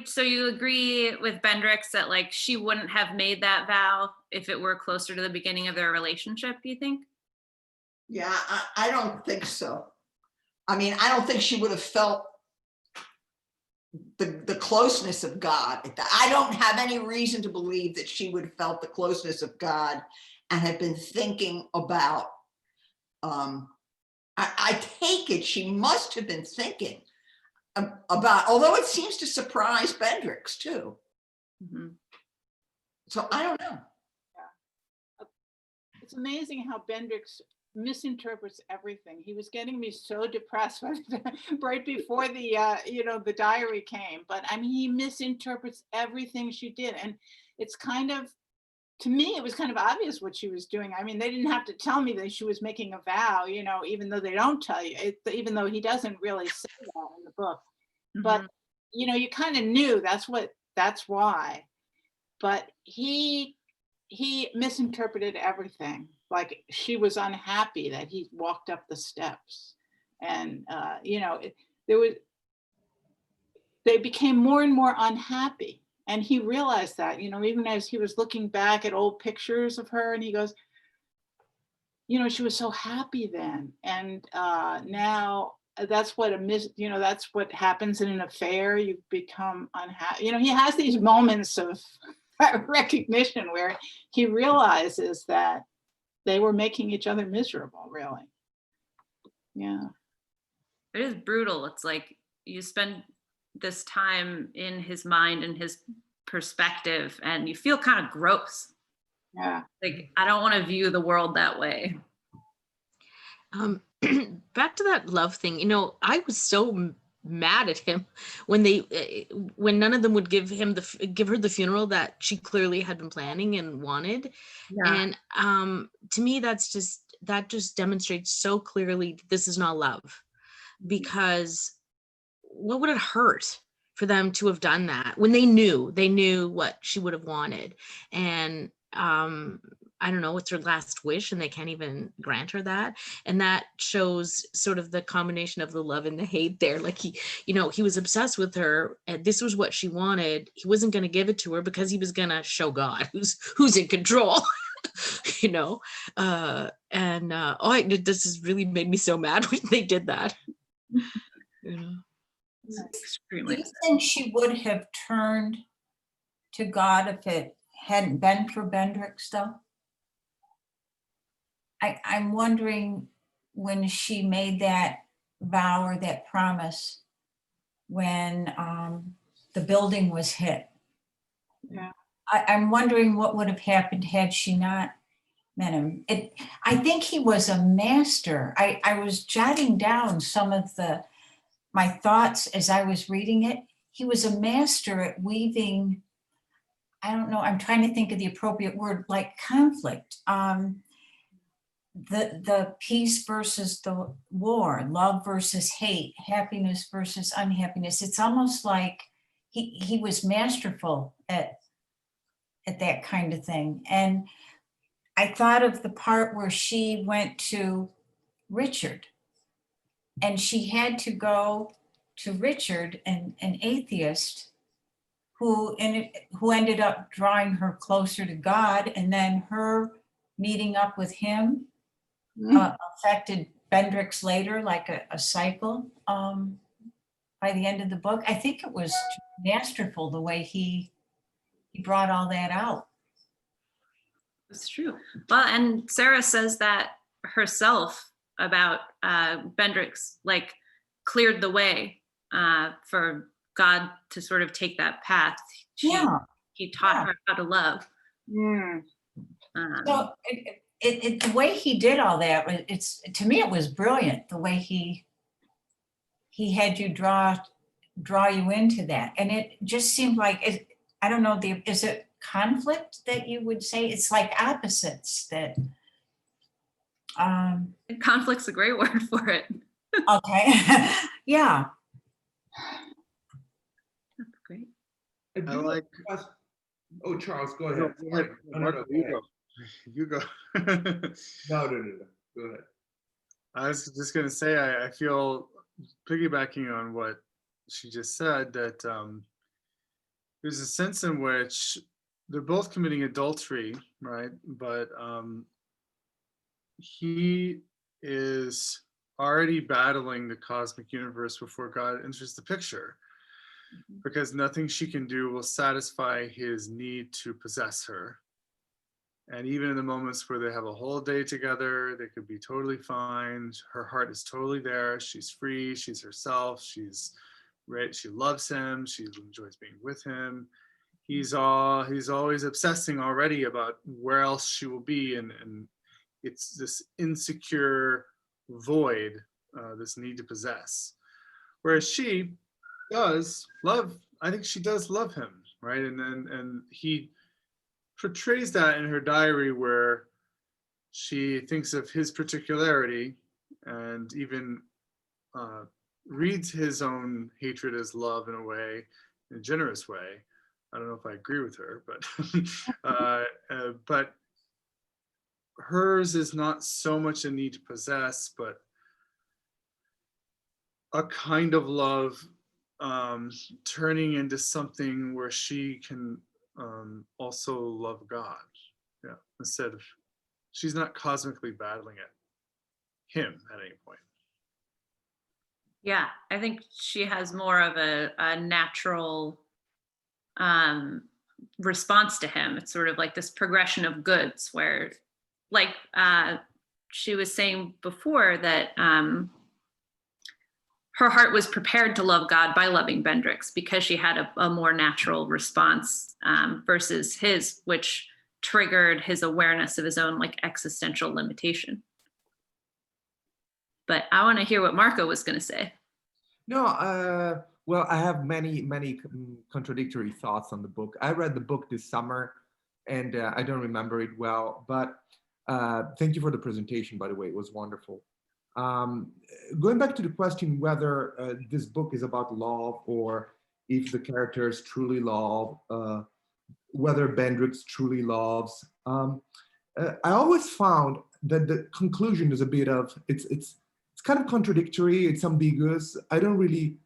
So you agree with Bendrix that like she wouldn't have made that vow if it were closer to the beginning of their relationship, do you think? Yeah, I don't think so. I mean, I don't think she would have felt the closeness of God. I don't have any reason to believe that she would have felt the closeness of God and had been thinking about, I take it she must have been thinking about, although it seems to surprise Bendrix too. Mm-hmm. So I don't know. Yeah. It's amazing how Bendrix misinterprets everything. He was getting me so depressed right before the diary came, but I mean, he misinterprets everything she did. And it's kind of, to me, it was kind of obvious what she was doing. I mean, they didn't have to tell me that she was making a vow, even though they don't tell you, even though he doesn't really say that in the book. Mm-hmm. But, you kind of knew that's why. But he misinterpreted everything. Like she was unhappy that he walked up the steps, and they became more and more unhappy, and he realized that. Even as he was looking back at old pictures of her, and he goes, she was so happy then, and now that's what that's what happens in an affair. You become unhappy. He has these moments of recognition where he realizes that they were making each other miserable, really. Yeah. It is brutal. It's like you spend this time in his mind and his perspective, and you feel kind of gross. Yeah. Like, I don't want to view the world that way. Back to that love thing, I was so mad at him when none of them would give her the funeral that she clearly had been planning and wanted. Yeah. And to me, that just demonstrates so clearly this is not love, because what would it hurt for them to have done that when they knew what she would have wanted? And I don't know, it's her last wish, and they can't even grant her that. And that shows sort of the combination of the love and the hate there. Like he was obsessed with her, and this was what she wanted. He wasn't going to give it to her because he was going to show God who's in control. This has really made me so mad when they did that. It's Do extremely you think she would have turned to God if it hadn't been for Bendrix, though? I'm wondering when she made that vow or that promise when the building was hit. Yeah. I'm wondering what would have happened had she not met him. I think he was a master. I was jotting down some of my thoughts as I was reading it. He was a master at weaving, I don't know, I'm trying to think of the appropriate word, like conflict. The peace versus the war, love versus hate, happiness versus unhappiness. It's almost like he was masterful at that kind of thing. And I thought of the part where she went to Richard and she had to go to Richard, an atheist, who ended up drawing her closer to God, and then her meeting up with him affected Bendrix later, like a cycle by the end of the book. I think it was masterful the way he brought all that out. It's true. Well, and Sarah says that herself about Bendrix, like cleared the way for God to sort of take that path. He taught her how to love. So the way he did all that, to me, it was brilliant. The way he had you draw you into that, and it just seemed like I don't know. Is it conflict that you would say? It's like opposites that. Conflict's a great word for it. Okay. Yeah. That's great. I like. Oh, Charles, go ahead. No, You go. You go. No. Go ahead. I was just going to say, I feel, piggybacking on what she just said, that there's a sense in which they're both committing adultery, right? But he is already battling the cosmic universe before God enters the picture, because nothing she can do will satisfy his need to possess her. And even in the moments where they have a whole day together, they could be totally fine. Her heart is totally there. She's free. She's herself. She's right. She loves him. She enjoys being with him. He's always obsessing already about where else she will be, and it's this insecure void, this need to possess. Whereas she does love. I think she does love him, right? And he portrays that in her diary, where she thinks of his particularity and even reads his own hatred as love in a way, in a generous way. I don't know if I agree with her, but hers is not so much a need to possess, but a kind of love turning into something where she can also love God. Yeah, instead of, she's not cosmically battling him at any point. Yeah, I think she has more of a natural response to him. It's sort of like this progression of goods where, like she was saying before, that her heart was prepared to love God by loving Bendrix because she had a more natural response versus his, which triggered his awareness of his own like existential limitation. But I want to hear what Marco was going to say. No, well, I have many contradictory thoughts on the book. I read the book this summer, and I don't remember it well, but thank you for the presentation, by the way. It was wonderful. Going back to the question whether this book is about love, or if the characters truly love, whether Bendrix truly loves, I always found that the conclusion is a bit of, it's kind of contradictory, it's ambiguous. I don't really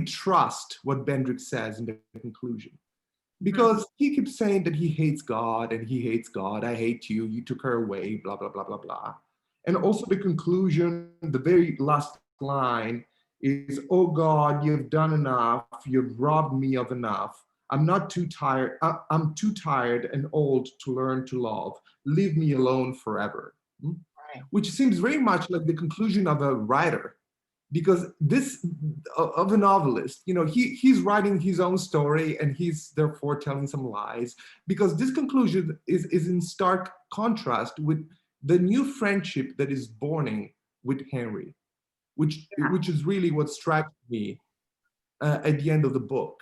trust what Bendrix says in the conclusion, because he keeps saying that he hates God, and he hates God. I hate you. You took her away, blah, blah, blah, blah, blah. And also the conclusion, the very last line, is, oh God, you've done enough. You've robbed me of enough. I'm not too tired. I'm too tired and old to learn to love. Leave me alone forever. Right. Which seems very much like the conclusion of a writer, because this of a novelist, you know, he's writing his own story and he's therefore telling some lies, because this conclusion is in stark contrast with the new friendship that is born with Henry, which is really what strikes me at the end of the book.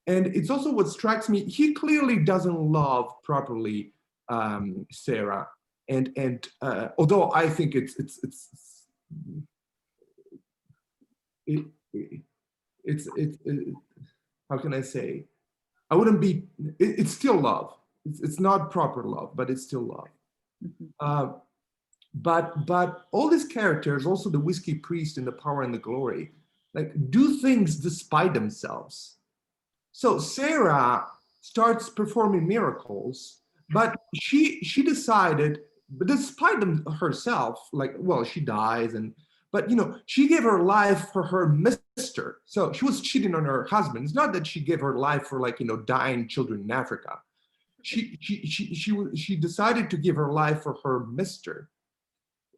And it's also what strikes me, he clearly doesn't love properly Sarah. And although I think it's how can I say? I wouldn't be, it's still love. It's not proper love, but it's still love. Mhm. But all these characters, also the whiskey priest and the power and the glory, like do things despite themselves. So Sarah starts performing miracles, but she decided, but despite herself, like, well, she dies, but you know, she gave her life for her mister. So she was cheating on her husband. It's not that she gave her life for, like, you know, dying children in Africa. She decided to give her life for her mister.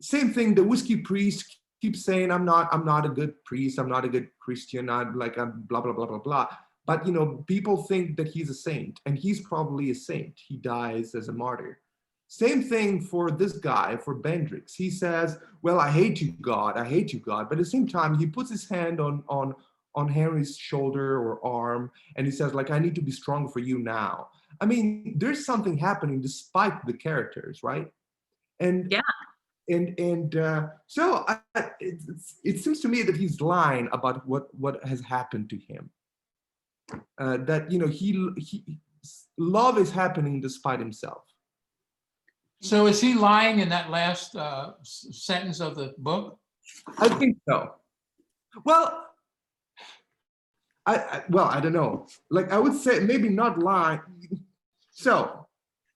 Same thing, the whiskey priest keeps saying, I'm not a good priest, I'm not a good Christian, I'm blah, blah, blah, blah, blah. But, you know, people think that he's a saint, and he's probably a saint. He dies as a martyr. Same thing for this guy, for Bendrix. He says, well, I hate you, God, I hate you, God. But at the same time, he puts his hand on Henry's shoulder or arm, and he says, like, I need to be strong for you now. I mean, there's something happening despite the characters, right? And Yeah. So it seems to me that he's lying about what has happened to him. That, you know, he love is happening despite himself. So is he lying in that last sentence of the book? I think so. Well, I don't know. Like, I would say maybe not lying. So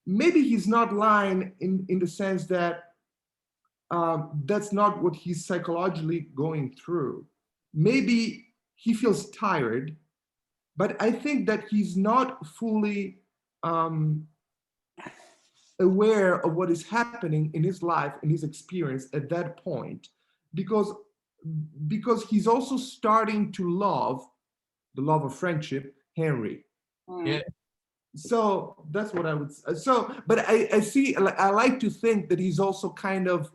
maybe he's not lying in the sense that that's not what he's psychologically going through. Maybe he feels tired, but I think that he's not fully aware of what is happening in his life, in his experience at that point, because he's also starting to love, the love of friendship, Henry. Yeah. So that's what I would say. So, but I see, I like to think that he's also kind of,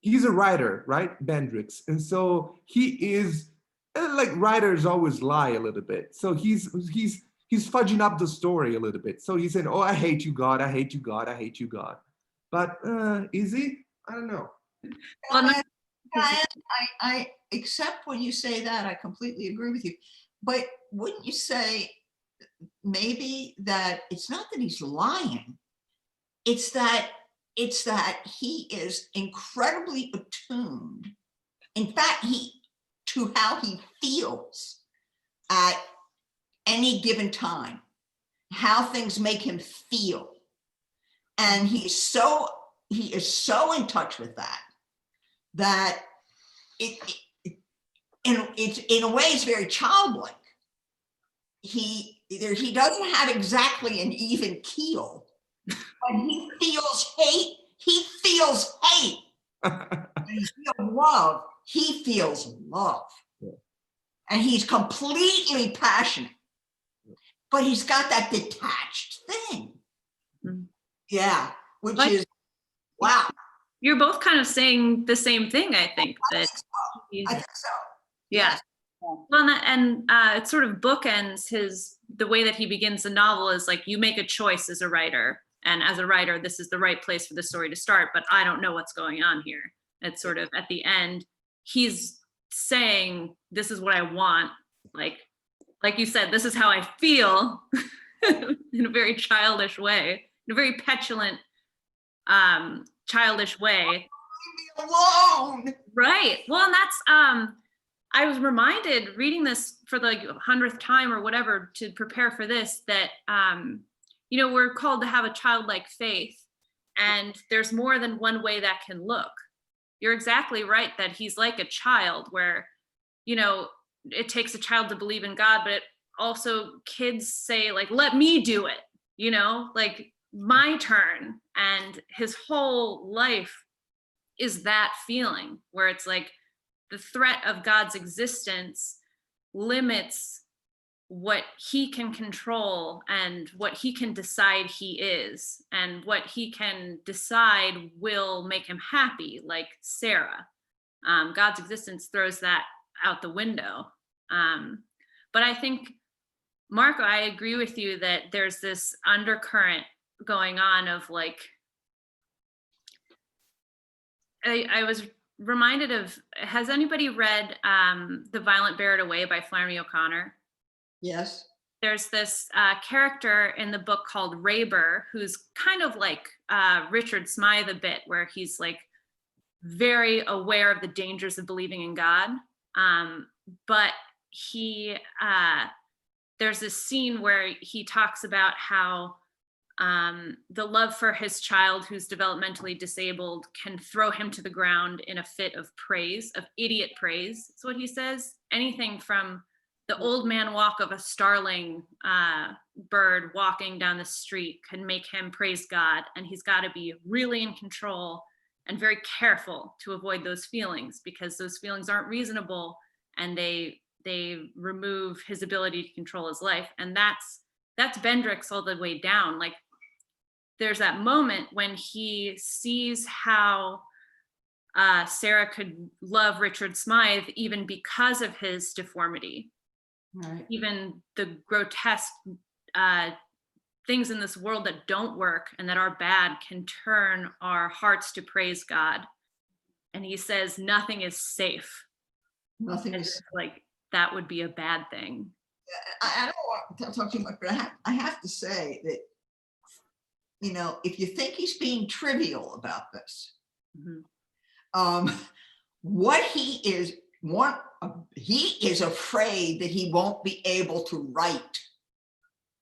he's a writer, right? Bendrix. And so he is, like, writers always lie a little bit. So he's fudging up the story a little bit. So he's saying, oh, I hate you, God, I hate you, God, I hate you, God. But is he? I don't know. Well, I accept when you say that. I completely agree with you. But wouldn't you say maybe that it's not that he's lying, it's that he is incredibly attuned, in fact, to how he feels at any given time, how things make him feel. And he is so in touch with that it's in a way it's very childlike. He doesn't have exactly an even keel, but he feels hate. He feels hate. When he feels love, he feels love. Yeah. And he's completely passionate. But he's got that detached thing. Mhm. Yeah, which But- is, wow. You're both kind of saying the same thing, I think. I That think so. he's- I think so. yeah. Well, and it sort of bookends the way that he begins the novel is like, you make a choice as a writer. And as a writer, this is the right place for the story to start, but I don't know what's going on here. It's sort of at the end, he's saying, this is what I want. Like you said, this is how I feel in a very childish way, in a very petulant, childish way. Leave me alone. Right. Well, and that's, I was reminded reading this for the 100th time or whatever to prepare for this, that, you know, we're called to have a childlike faith, and there's more than one way that can look. you're exactly right that he's like a child where, it takes a child to believe in God, but it also kids say like, let me do it, like my turn. And his whole life is that feeling where it's like the threat of God's existence limits what he can control and what he can decide he is and what he can decide will make him happy, like Sarah. God's existence throws that out the window. But I think, Marco, I agree with you that there's this undercurrent going on of like, I was reminded of, has anybody read The Violent Bear It Away by Flannery O'Connor? Yes. There's this character in the book called Rayber, who's kind of like Richard Smythe a bit, where he's like very aware of the dangers of believing in God. But there's this scene where he talks about how the love for his child who's developmentally disabled can throw him to the ground in a fit of praise, of idiot praise. That's what he says. Anything from the old man walk of a starling bird walking down the street can make him praise God. And he's got to be really in control and very careful to avoid those feelings, because those feelings aren't reasonable and they remove his ability to control his life. And that's Bendrix all the way down. Like there's that moment when he sees how Sarah could love Richard Smythe even because of his deformity. Right. Even the grotesque things in this world that don't work and that are bad can turn our hearts to praise God. And he says, nothing is safe. Nothing is like, that would be a bad thing. I don't want to talk too much, but I have to say that, if you think he's being trivial about this, what he is afraid that he won't be able to write.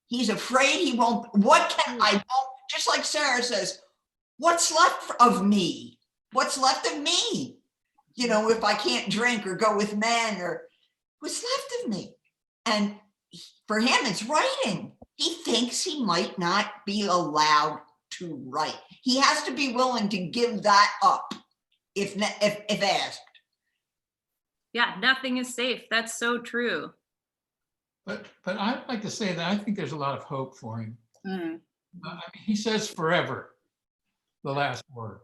He's afraid he won't. Just like Sarah says, what's left of me? What's left of me? If I can't drink or go with men, or what's left of me? And for him, it's writing. He thinks he might not be allowed to write. He has to be willing to give that up if asked. Yeah, nothing is safe. That's so true. But I'd like to say that I think there's a lot of hope for him. He says forever, the last word,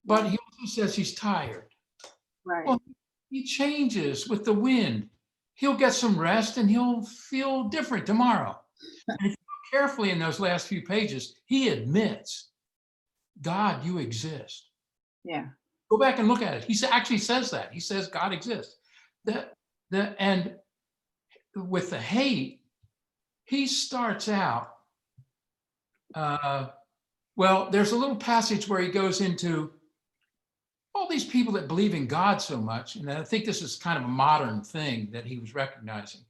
but he also says he's tired. Right. Well, he changes with the wind. He'll get some rest and he'll feel different tomorrow. And if you look carefully in those last few pages, he admits, God, you exist. Yeah. Go back and look at it. He actually says that. He says God exists. And with the hate, he starts out, there's a little passage where he goes into all these people that believe in God so much, and I think this is kind of a modern thing that he was recognizing,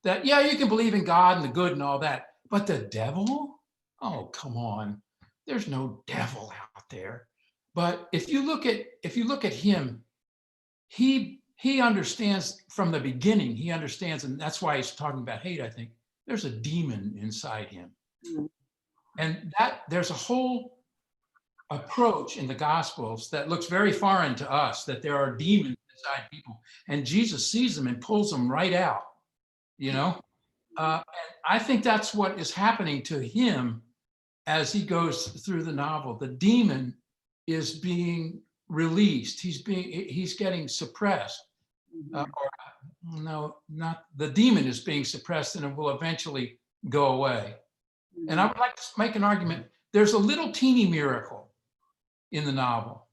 that, yeah, you can believe in God and the good and all that, but the devil? Oh, come on. There's no devil out there. But if you look at him, he understands from the beginning, he understands, and that's why he's talking about hate, I think. There's a demon inside him. And that there's a whole approach in the Gospels that looks very foreign to us, that there are demons inside people, and Jesus sees them and pulls them right out, and I think that's what is happening to him as he goes through the novel. The demon is being released. He's getting suppressed. The demon is being suppressed, and it will eventually go away. And I would like to make an argument. There's a little teeny miracle in the novel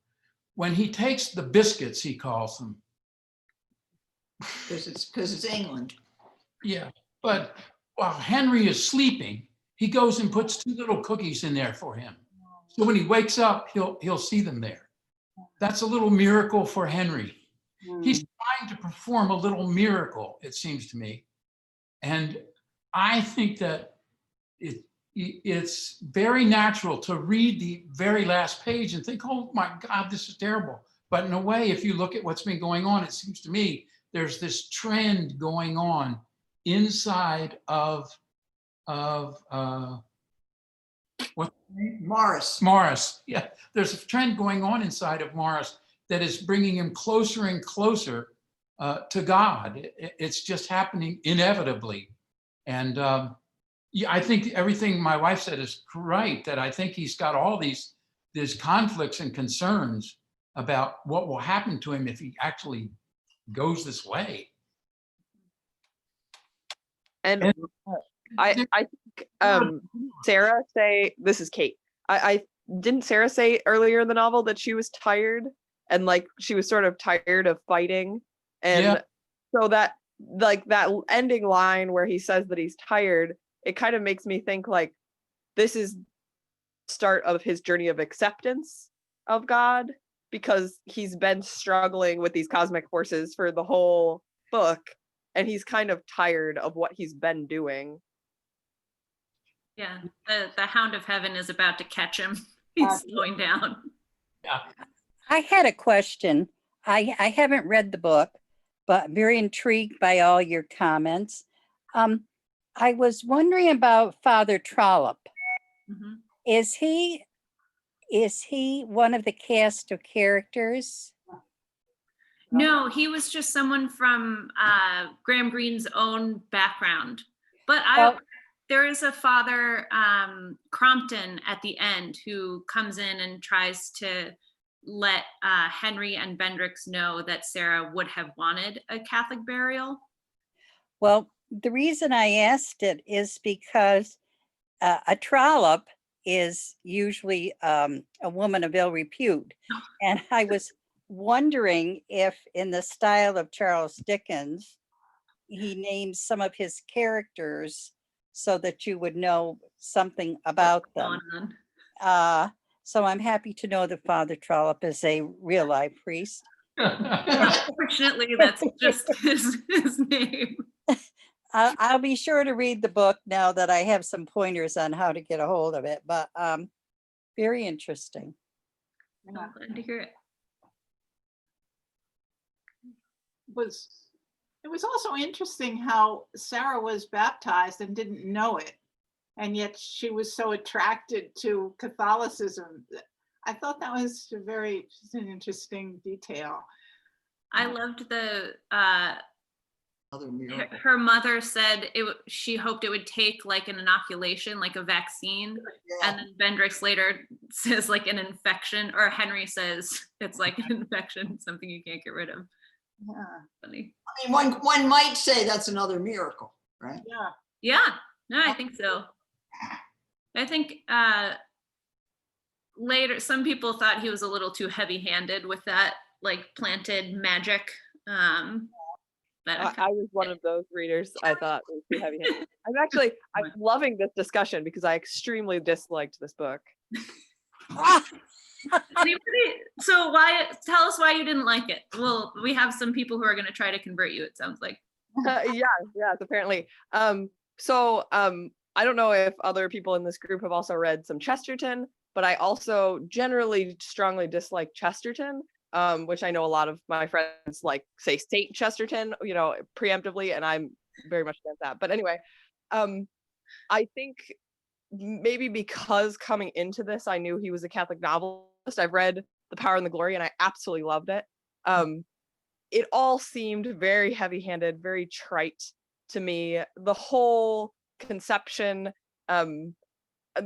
when he takes the biscuits, he calls them. Because it's England. Yeah, but while Henry is sleeping, he goes and puts 2 little cookies in there for him. So when he wakes up, he'll see them there. That's a little miracle for Henry. He's trying to perform a little miracle, it seems to me. And I think that it's very natural to read the very last page and think, oh my God, this is terrible. But in a way, if you look at what's been going on, it seems to me there's this trend going on inside of what Morris. Yeah, there's a trend going on inside of Morris that is bringing him closer and closer to God. It's just happening inevitably. And yeah, I think everything my wife said is right, that I think he's got all these conflicts and concerns about what will happen to him if he actually goes this way. And I think Sarah say, this is Kate. I didn't Sarah say earlier in the novel that she was tired and like she was sort of tired of fighting, and Yeah. so that like that ending line where he says that he's tired, it kind of makes me think like this is start of his journey of acceptance of God, because he's been struggling with these cosmic forces for the whole book and he's kind of tired of what he's been doing. Yeah, the Hound of Heaven is about to catch him. He's slowing down. Yeah. I had a question. I haven't read the book, but very intrigued by all your comments. I was wondering about Father Trollope. Mhm. Is he one of the cast of characters? No, he was just someone from Graham Greene's own background. But there is a Father Crompton at the end who comes in and tries to let Henry and Bendrix know that Sarah would have wanted a Catholic burial. Well, the reason I asked it is because a trollop is usually a woman of ill repute. And I was wondering if in the style of Charles Dickens, he names some of his characters so that you would know something about them. So I'm happy to know that Father Trollope is a real life priest. Unfortunately, that's just his name. I'll be sure to read the book now that I have some pointers on how to get a hold of it, but very interesting. I'm glad to hear it. It was also interesting how Sarah was baptized and didn't know it, and yet she was so attracted to Catholicism. I thought that was an interesting detail. I loved the Other miracle. her mother said she hoped it would take like an inoculation, like a vaccine. Yeah. And then Bendrix later says like an infection, or Henry says it's like an infection, something you can't get rid of. Yeah. Funny. I mean, one might say that's another miracle, right? Yeah. Yeah, no, I think so. I think later some people thought he was a little too heavy-handed with that like planted magic. I was one of those readers. I thought it was too heavy-handed. I'm loving this discussion because I extremely disliked this book. So tell us why you didn't like it. Well, we have some people who are going to try to convert you, it sounds like. Yes, apparently. I don't know if other people in this group have also read some Chesterton, but I also generally strongly dislike Chesterton, which I know a lot of my friends like say Saint Chesterton, preemptively, and I'm very much against that. But anyway, I think maybe because coming into this, I knew he was a Catholic novelist. I've read The Power and the Glory, and I absolutely loved it. It all seemed very heavy-handed, very trite to me. The whole conception, the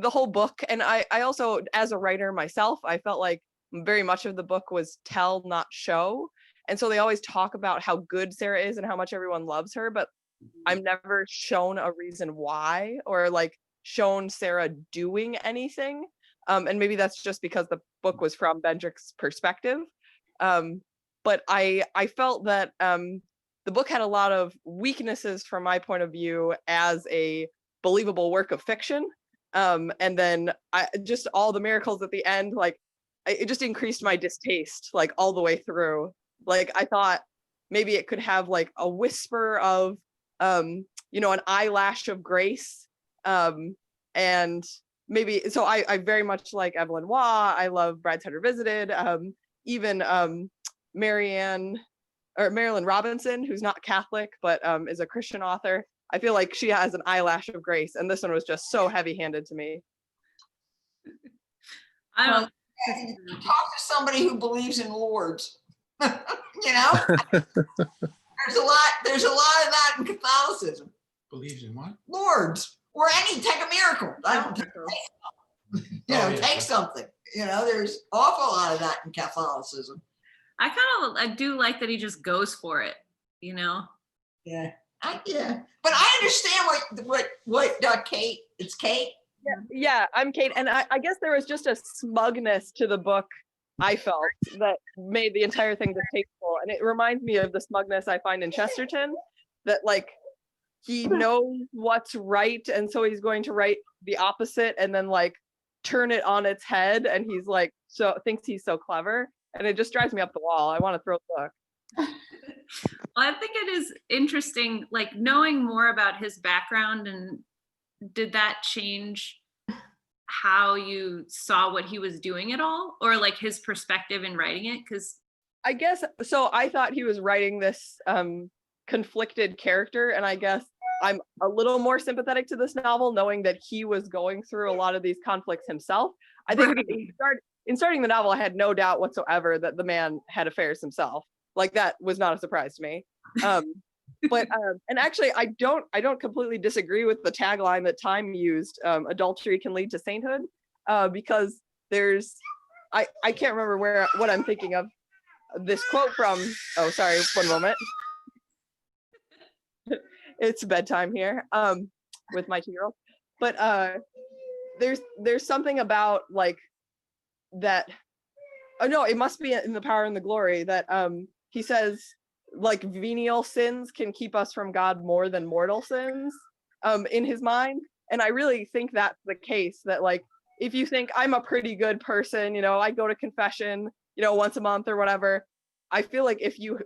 whole book. And I also, as a writer myself, I felt like very much of the book was tell, not show. And so they always talk about how good Sarah is and how much everyone loves her, but I'm never shown a reason why, or like shown Sarah doing anything. And maybe that's just because the book was from Bendrix's perspective. But I felt that the book had a lot of weaknesses from my point of view as a believable work of fiction. And then just all the miracles at the end, like it just increased my distaste, like all the way through. Like I thought maybe it could have like a whisper of, an eyelash of grace. And maybe, so I very much like Evelyn Waugh. I love Brideshead Revisited. even Marilyn Robinson, who's not Catholic, but is a Christian author. I feel like she has an eyelash of grace, and this one was just so heavy-handed to me. I don't. Talk to somebody who believes in lords. You know, there's a lot of that in Catholicism. Believes in what? Lords, or any take a miracle. I don't take, take something. You know, there's awful lot of that in Catholicism. I do like that he just goes for it, you know? Yeah. But I understand what Kate, it's Kate. Yeah, I'm Kate. And I guess there was just a smugness to the book, I felt, that made the entire thing distasteful. And it reminds me of the smugness I find in Chesterton, that like he knows what's right, and so he's going to write the opposite and then like turn it on its head, and he's like thinks he's so clever, and it just drives me up the wall. I want to throw the book. Well, I think it is interesting, like knowing more about his background, and did that change how you saw what he was doing at all, or like his perspective in writing it? Because I guess so. I thought he was writing this conflicted character, and I guess I'm a little more sympathetic to this novel, knowing that he was going through a lot of these conflicts himself. I think in starting the novel, I had no doubt whatsoever that the man had affairs himself. Like that was not a surprise to me. But and actually, I don't completely disagree with the tagline that Time used. Adultery can lead to sainthood, because there's I can't remember what I'm thinking of this quote from. Oh, sorry, one moment. It's bedtime here with my 2-year-old. But there's something about like that. Oh no, it must be in The Power and the Glory that he says like venial sins can keep us from God more than mortal sins in his mind. And I really think that's the case, that like if you think I'm a pretty good person, you know, I go to confession, you know, once a month or whatever, I feel like if you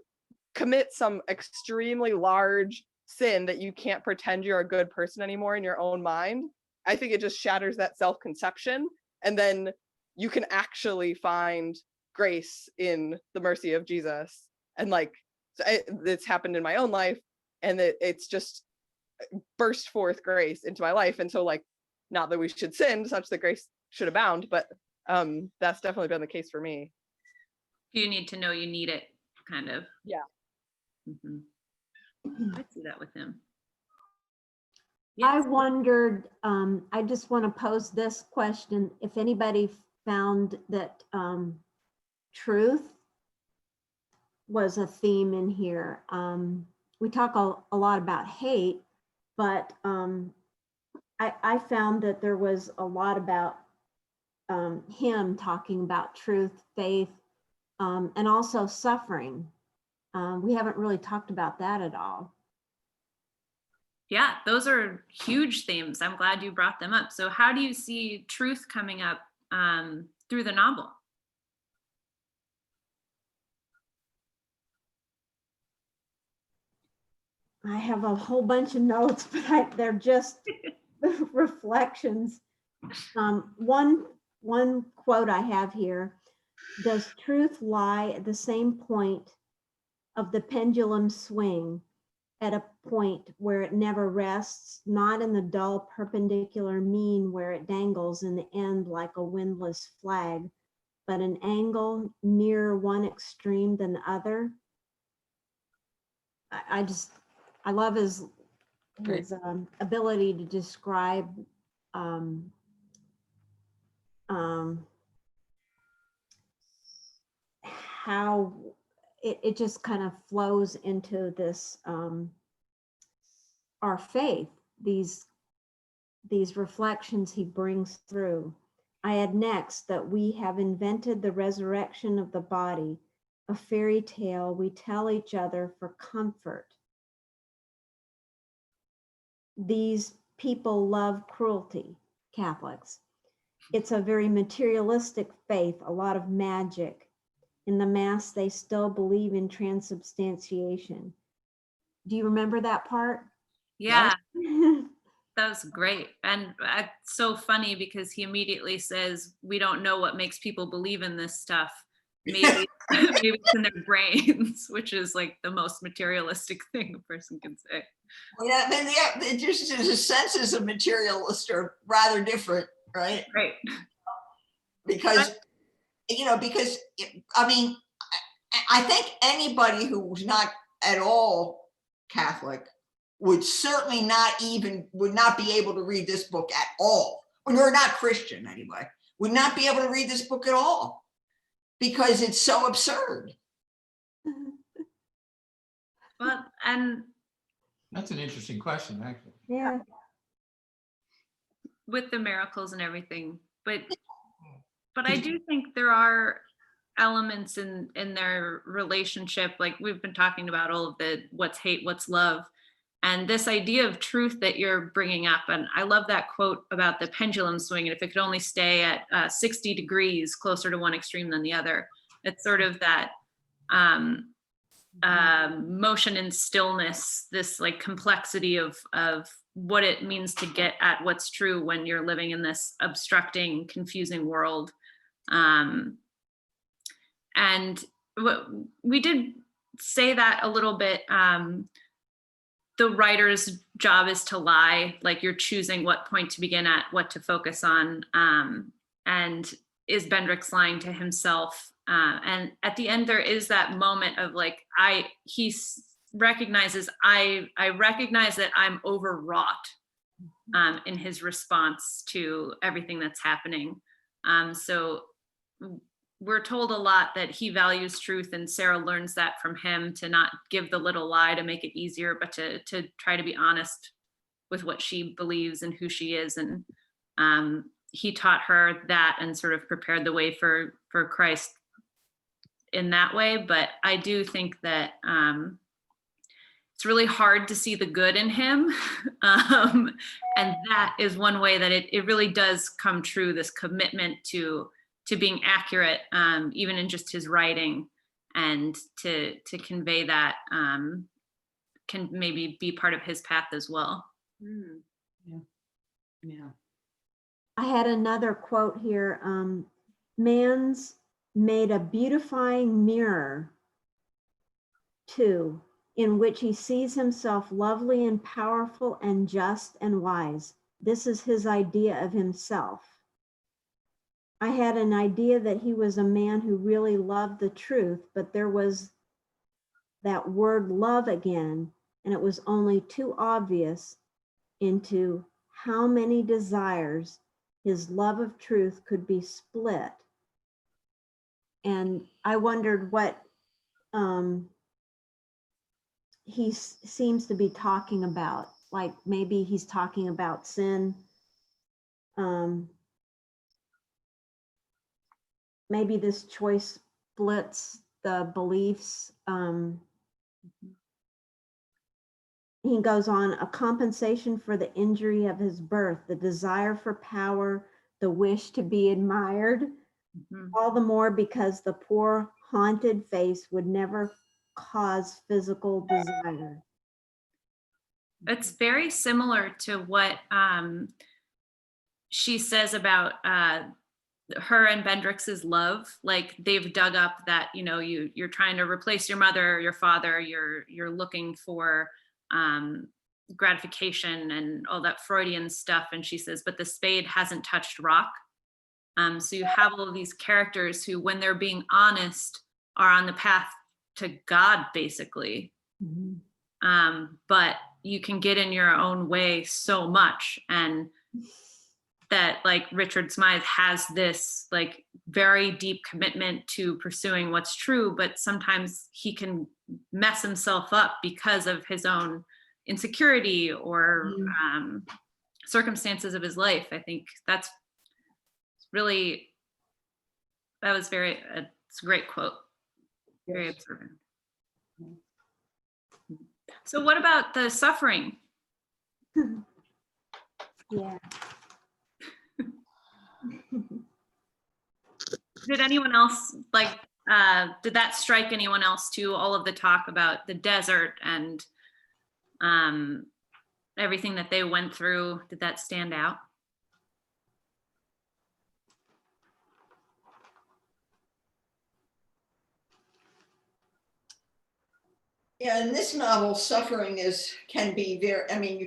commit some extremely large sin that you can't pretend you're a good person anymore in your own mind, I think it just shatters that self-conception, and then you can actually find grace in the mercy of Jesus. And like it's happened in my own life, and it's just burst forth grace into my life. And so like, not that we should sin such that grace should abound, but that's definitely been the case for me. you need to know you need it, kind of. Yeah. Mm-hmm. I see that with him. I wondered, I just want to pose this question. If anybody found that truth was a theme in here. We talk a lot about hate, but I found that there was a lot about him talking about truth, faith, and also suffering. We haven't really talked about that at all. Yeah, those are huge themes. I'm glad you brought them up. So how do you see truth coming up through the novel? I have a whole bunch of notes, but they're just reflections. One quote I have here: does truth lie at the same point of the pendulum swing, at a point where it never rests, not in the dull perpendicular mean where it dangles in the end like a windless flag, but an angle nearer one extreme than the other? I love his ability to describe how it just kind of flows into this, our faith, these reflections he brings through. I add next that we have invented the resurrection of the body, a fairy tale we tell each other for comfort. These people love cruelty, Catholics. It's a very materialistic faith, a lot of magic. In the Mass, they still believe in transubstantiation. Do you remember that part? Yeah, that was great. And it's so funny because he immediately says, we don't know what makes people believe in this stuff. maybe maybe it's in their brains, which is like the most materialistic thing a person can say. Well, yeah, then it just the senses of materialist are rather different, right? Right. Because I mean, I think anybody who's not at all Catholic would certainly would not be able to read this book at all. When you're not Christian anyway, would not be able to read this book at all because it's so absurd. Well, and That's an interesting question, actually. Yeah. with the miracles and everything, but I do think there are elements in their relationship, like we've been talking about all of the what's hate, what's love, and this idea of truth that you're bringing up. And I love that quote about the pendulum swing, and if it could only stay at 60 degrees closer to one extreme than the other. It's sort of that motion and stillness, this like complexity of what it means to get at what's true when you're living in this obstructing, confusing world. And we did say that a little bit. The writer's job is to lie, like you're choosing what point to begin at, what to focus on. And is Bendrix lying to himself? And at the end, there is that moment of like, he recognizes, I recognize that I'm overwrought in his response to everything that's happening. So we're told a lot that he values truth, and Sarah learns that from him, to not give the little lie to make it easier, but to try to be honest with what she believes and who she is. And he taught her that and sort of prepared the way for Christ in that way. But I do think that it's really hard to see the good in him. And that is one way that it really does come true, this commitment to being accurate, even in just his writing, and to convey that can maybe be part of his path as well. Yeah. I had another quote here. Man's made a beautifying mirror too, in which he sees himself lovely and powerful and just and wise. This is his idea of himself. I had an idea that he was a man who really loved the truth, but there was that word love again, and it was only too obvious into how many desires his love of truth could be split. And I wondered what he seems to be talking about. Like maybe he's talking about sin. Maybe this choice splits the beliefs. He goes on, a compensation for the injury of his birth, the desire for power, the wish to be admired, all the more because the poor haunted face would never cause physical desire. It's very similar to what she says about her and Bendrix's love. Like they've dug up that, you're trying to replace your mother, your father, you're looking for gratification and all that Freudian stuff. And she says, but the spade hasn't touched rock. So you have all of these characters who, when they're being honest, are on the path to God, basically. But you can get in your own way so much. And that, like, Richard Smythe has this like very deep commitment to pursuing what's true, but sometimes he can mess himself up because of his own insecurity or circumstances of his life. I think it's a great quote. Very observant. So what about the suffering? Yeah. Did anyone else did that strike anyone else too? All of the talk about the desert and everything that they went through, did that stand out? Yeah, in this novel, suffering can be very, I mean,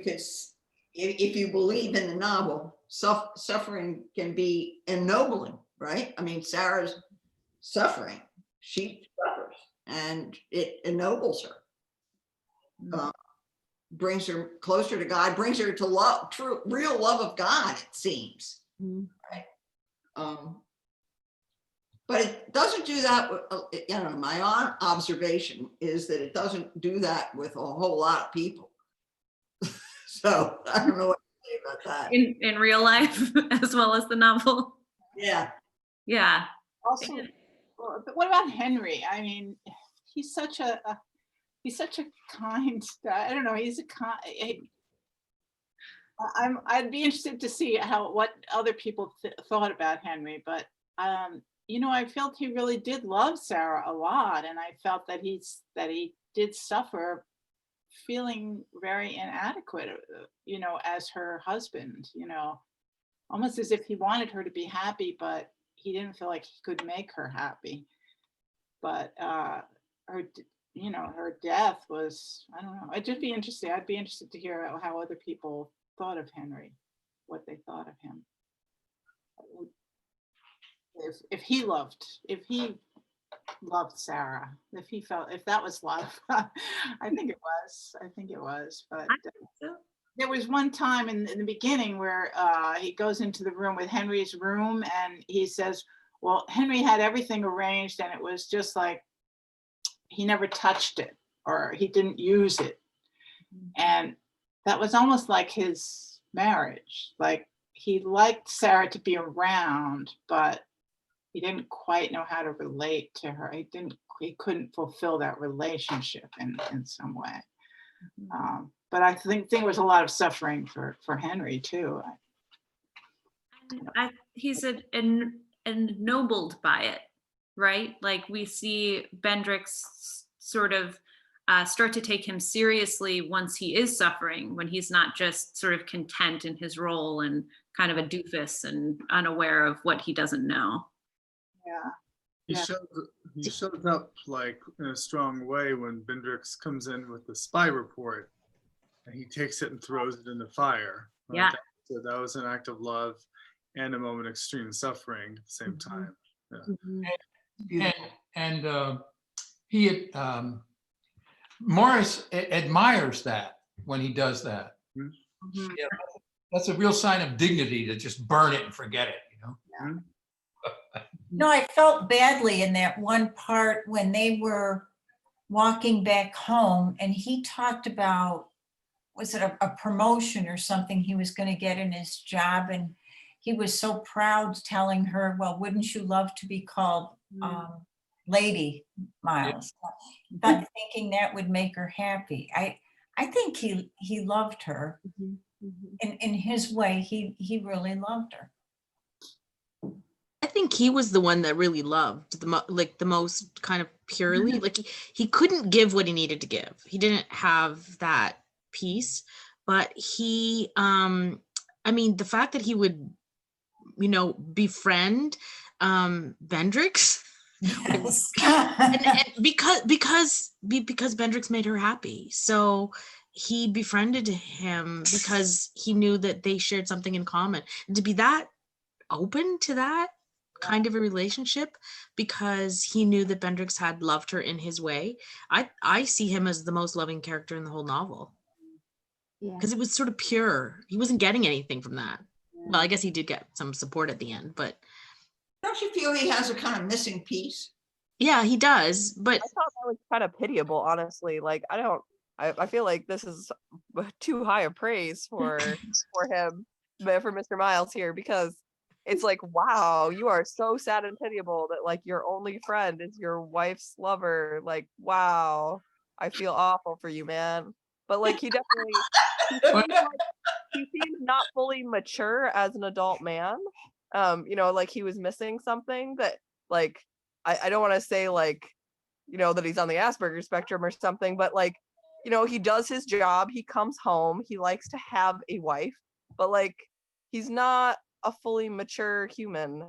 if you believe in the novel, suffering can be ennobling, right? I mean, Sarah's suffering, she suffers, and it ennobles her, brings her closer to God, brings her to love, true, real love of God, it seems, right? But it doesn't do that. My own observation is that it doesn't do that with a whole lot of people. So I don't know what to say about that. In real life as well as the novel. Yeah. Yeah. Also, but what about Henry? I mean, he's such a kind. I don't know. He's a kind. I'd be interested to see what other people thought about Henry, but I felt he really did love Sarah a lot, and I felt that he did suffer, feeling very inadequate, as her husband, almost as if he wanted her to be happy, but he didn't feel like he could make her happy. But her death was, I don't know. It'd be interesting. I'd be interested to hear how other people thought of Henry, what they thought of him. If he loved Sarah, if that was love. I think it was, but there was one time in the beginning where he goes into the room with Henry's room, and he says, well, Henry had everything arranged, and it was just like he never touched it, or he didn't use it. And that was almost like his marriage. Like, he liked Sarah to be around, but he didn't quite know how to relate to her. He couldn't fulfill that relationship in some way. But I think there was a lot of suffering for Henry too. He's ennobled by it, right? Like, we see Bendrix sort of start to take him seriously once he is suffering, when he's not just sort of content in his role and kind of a doofus and unaware of what he doesn't know. Yeah. He shows up like in a strong way when Bendrix comes in with the spy report, and he takes it and throws it in the fire. Yeah. So that was an act of love and a moment of extreme suffering at the same time. Yeah. Morris admires that when he does that. Yeah, that's a real sign of dignity, to just burn it and forget it, Yeah. No, I felt badly in that one part when they were walking back home, and he talked about, was it a promotion or something he was going to get in his job, and he was so proud, telling her, well, wouldn't you love to be called Lady Miles? But thinking that would make her happy. I think he loved her. In his way, he really loved her. I think he was the one that really loved the most kind of purely. Like, he couldn't give what he needed to give. He didn't have that peace, but he, I mean, the fact that he would, befriend Bendrix, Yes. and because Bendrix made her happy, so he befriended him because he knew that they shared something in common. And to be that open to that kind of a relationship because he knew that Bendrix had loved her in his way, I see him as the most loving character in the whole novel. Because it was sort of pure. He wasn't getting anything from that. Well, I guess he did get some support at the end, but Don't you feel he has a kind of missing piece? yeah, he does. But I thought that was kind of pitiable, honestly. Like, I feel like this is too high a praise for him, for Mr. Miles here, because it's like, wow, you are so sad and pitiable that like your only friend is your wife's lover. Like, wow, I feel awful for you, man. But like, he seems not fully mature as an adult man. Like he was missing something that, like, I don't want to say like, that he's on the Asperger's spectrum or something, but like, he does his job, he comes home, he likes to have a wife, but like, he's not a fully mature human.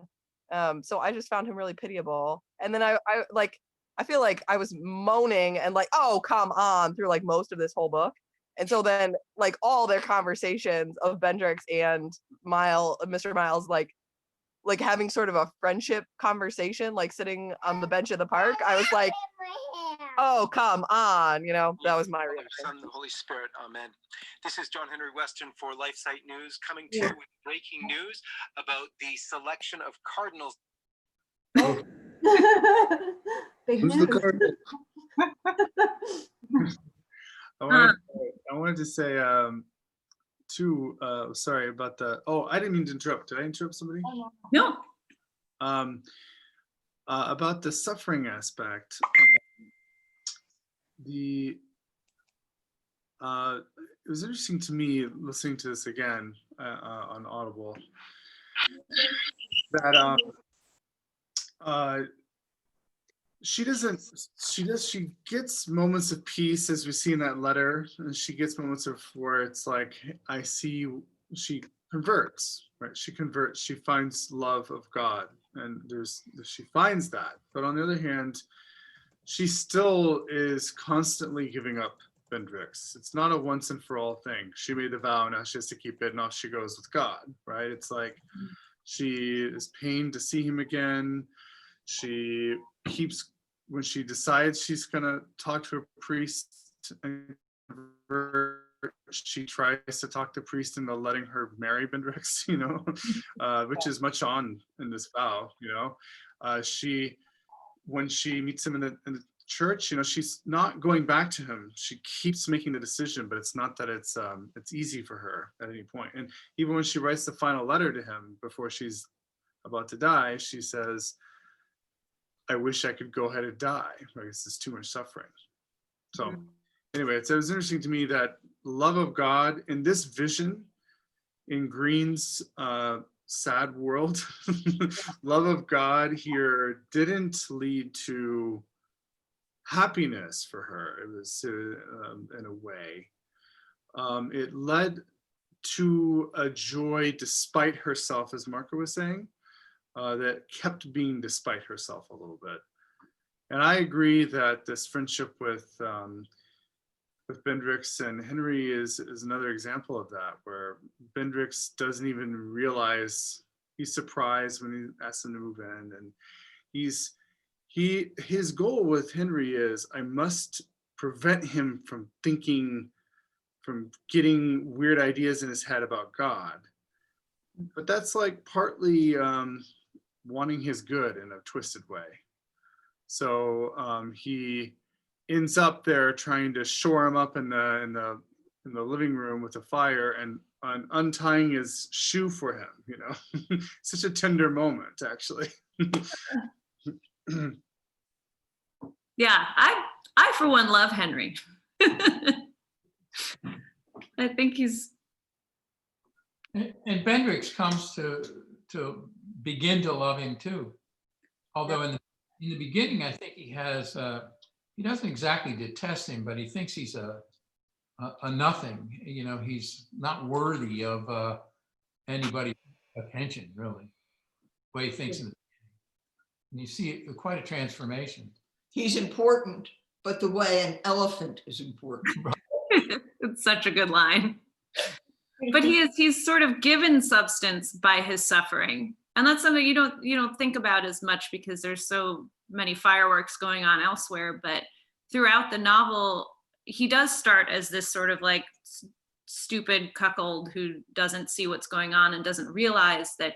So I just found him really pitiable. And then I like, I feel like I was moaning and like, oh, come on, through like most of this whole book. And so then like all their conversations of Bendrix and Mr. Miles, like having sort of a friendship conversation, like sitting on the bench of the park, I was like, oh, come on, that was my reaction. Son, the Holy Spirit, amen. This is John Henry Weston for LifeSite News, coming to you with breaking news about the selection of cardinals. Big Who's news. the cardinal? I wanted to say sorry about the, I didn't mean to interrupt. Did I interrupt somebody? No. About the suffering aspect, it was interesting to me listening to this again on Audible that she gets moments of peace, as we see in that letter, and she gets moments of where it's like, she converts, right? She converts, she finds love of God, and she finds that. But on the other hand, she still is constantly giving up Bendrix. It's not a once and for all thing. She made the vow, now she has to keep it, and off she goes with God, right? It's like she is pained to see him again. She keeps, when she decides she's gonna talk to a priest and she tries to talk the priest into letting her marry Bendrix, which is much on in this vow, when she meets him in the church, she's not going back to him. She keeps making the decision, but it's not that it's easy for her at any point. And even when she writes the final letter to him before she's about to die, she says, I wish I could go ahead and die. I guess it's too much suffering. So anyway, it was interesting to me that love of God in this vision in Greene's sad world, love of God here didn't lead to happiness for her. It was in a way. It led to a joy despite herself, as Marco was saying, that kept being despite herself a little bit. And I agree that this friendship with Bendrix and Henry is another example of that, where Bendrix doesn't even realize, he's surprised when he asks him to move in, and his goal with Henry is, I must prevent him from getting weird ideas in his head about God. But that's like partly wanting his good in a twisted way. So he ends up there trying to shore him up in the living room with a fire and untying his shoe for him, such a tender moment, actually. Yeah, I for one love Henry. I think he's. And Bendrix comes to begin to love him too. Although in the beginning, I think he doesn't exactly detest him, but he thinks he's a nothing. He's not worthy of anybody's attention, really. The way he thinks in the beginning. And you see quite a transformation. He's important, but the way an elephant is important. It's such a good line. But he's sort of given substance by his suffering. And that's something you don't think about as much because there's so many fireworks going on elsewhere. But throughout the novel, he does start as this sort of like stupid cuckold who doesn't see what's going on and doesn't realize that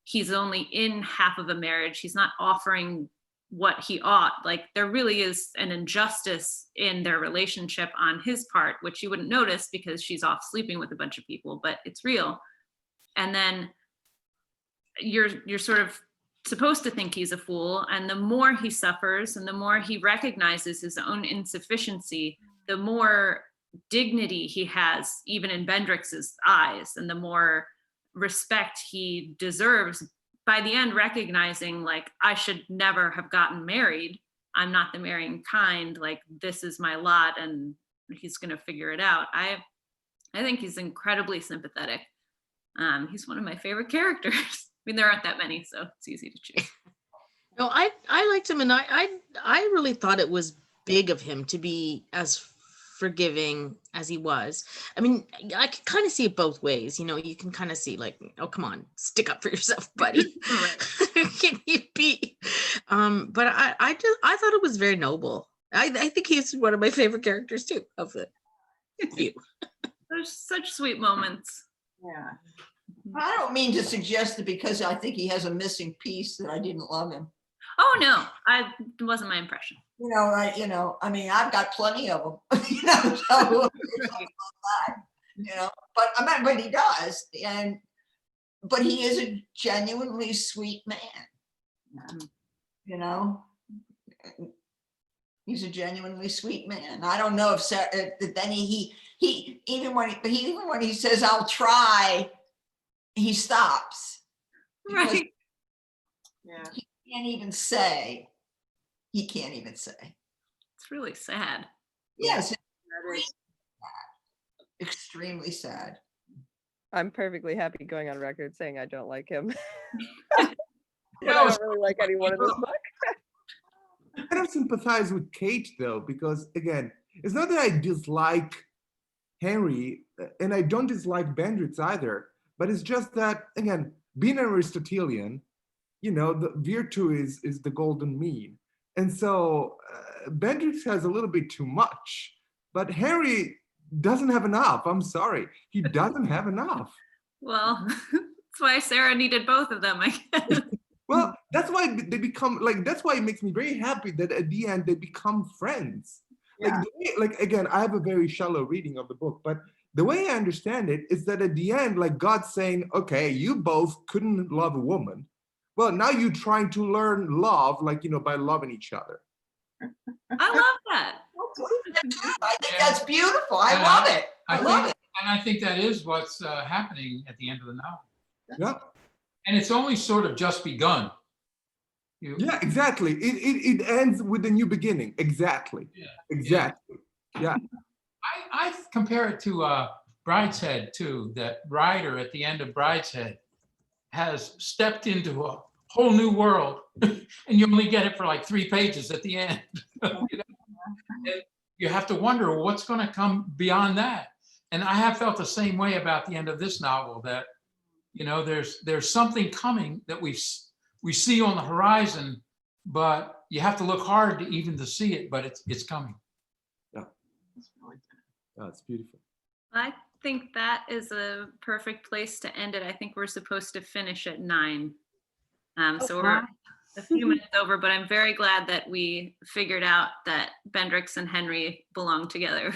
he's only in half of a marriage. He's not offering what he ought. Like there really is an injustice in their relationship on his part, which you wouldn't notice because she's off sleeping with a bunch of people, but it's real. And then you're sort of supposed to think he's a fool. And the more he suffers and the more he recognizes his own insufficiency, the more dignity he has, even in Bendrix's eyes, and the more respect he deserves by the end, recognizing like, I should never have gotten married. I'm not the marrying kind. Like, this is my lot and he's going to figure it out. I think he's incredibly sympathetic. He's one of my favorite characters. I mean, there aren't that many, so it's easy to choose. No, I liked him, and I really thought it was big of him to be as forgiving as he was. I mean, I can kind of see it both ways. You know, you can kind of see like, oh, come on, stick up for yourself, buddy. Can you be? But I thought it was very noble. I think he's one of my favorite characters too of the few. There's such sweet moments. Yeah. I don't mean to suggest that because I think he has a missing piece that I didn't love him. Oh no, it wasn't my impression. I mean, I've got plenty of them. So, but he does, but he is a genuinely sweet man. He's a genuinely sweet man. I don't know if then he even when he says I'll try, he stops. Right. Yeah. He can't even say. It's really sad. Yes, extremely sad. I'm perfectly happy going on record saying I don't like him. But I don't really like anyone in this book. I don't sympathize with Kate though, because again, it's not that I dislike Henry, and I don't dislike Bendrix either, but it's just that, again, being an Aristotelian, the virtue is the golden mean. And so Bendrix has a little bit too much, but Henry doesn't have enough. I'm sorry, he doesn't have enough. Well, that's why Sarah needed both of them, I guess. Well, that's why they become that's why it makes me very happy that at the end they become friends. Yeah. Again, I have a very shallow reading of the book, but the way I understand it is that at the end, like God's saying, okay, you both couldn't love a woman. Well, now you're trying to learn love, by loving each other. I love that. I think that's beautiful. I love it. I love it. And I think that is what's happening at the end of the novel. Yeah. And it's only sort of just begun. Yeah, exactly. It ends with a new beginning. Exactly. Yeah. Exactly. Yeah. I compare it to Brideshead too. That Ryder at the end of Brideshead has stepped into a whole new world, and you only get it for like 3 pages at the end. You have to wonder what's going to come beyond that. And I have felt the same way about the end of this novel, that there's something coming that we see on the horizon, but you have to look hard to see it, but it's coming. Yeah. Oh, it's beautiful. I think that is a perfect place to end it. I think we're supposed to finish at 9. So we're a few minutes over, but I'm very glad that we figured out that Bendrix and Henry belong together.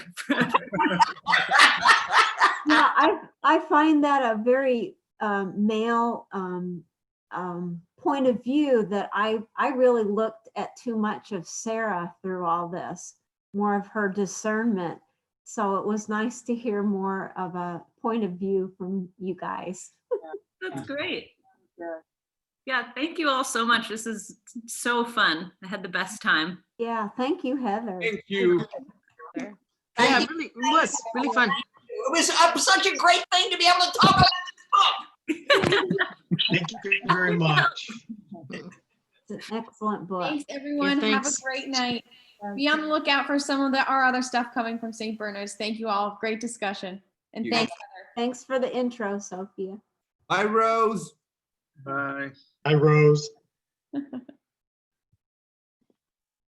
Yeah, I find that a very male point of view, that I really looked at too much of Sarah through all this, more of her discernment. So it was nice to hear more of a point of view from you guys. That's great. Yeah, thank you all so much. This is so fun. I had the best time. Yeah, thank you, Heather. Thank you. Yeah, it really was really fun. It was such a great thing to be able to talk about this book. Thank you very much. It's an excellent book. Thanks, everyone. Yeah, Have a thanks. great night. Be on the lookout for some of our other stuff coming from St. Bernard's. Thank you all. Great discussion. And thanks, Heather. Thanks for the intro, Sophia. Bye, Rose. Bye. Hi, Rose.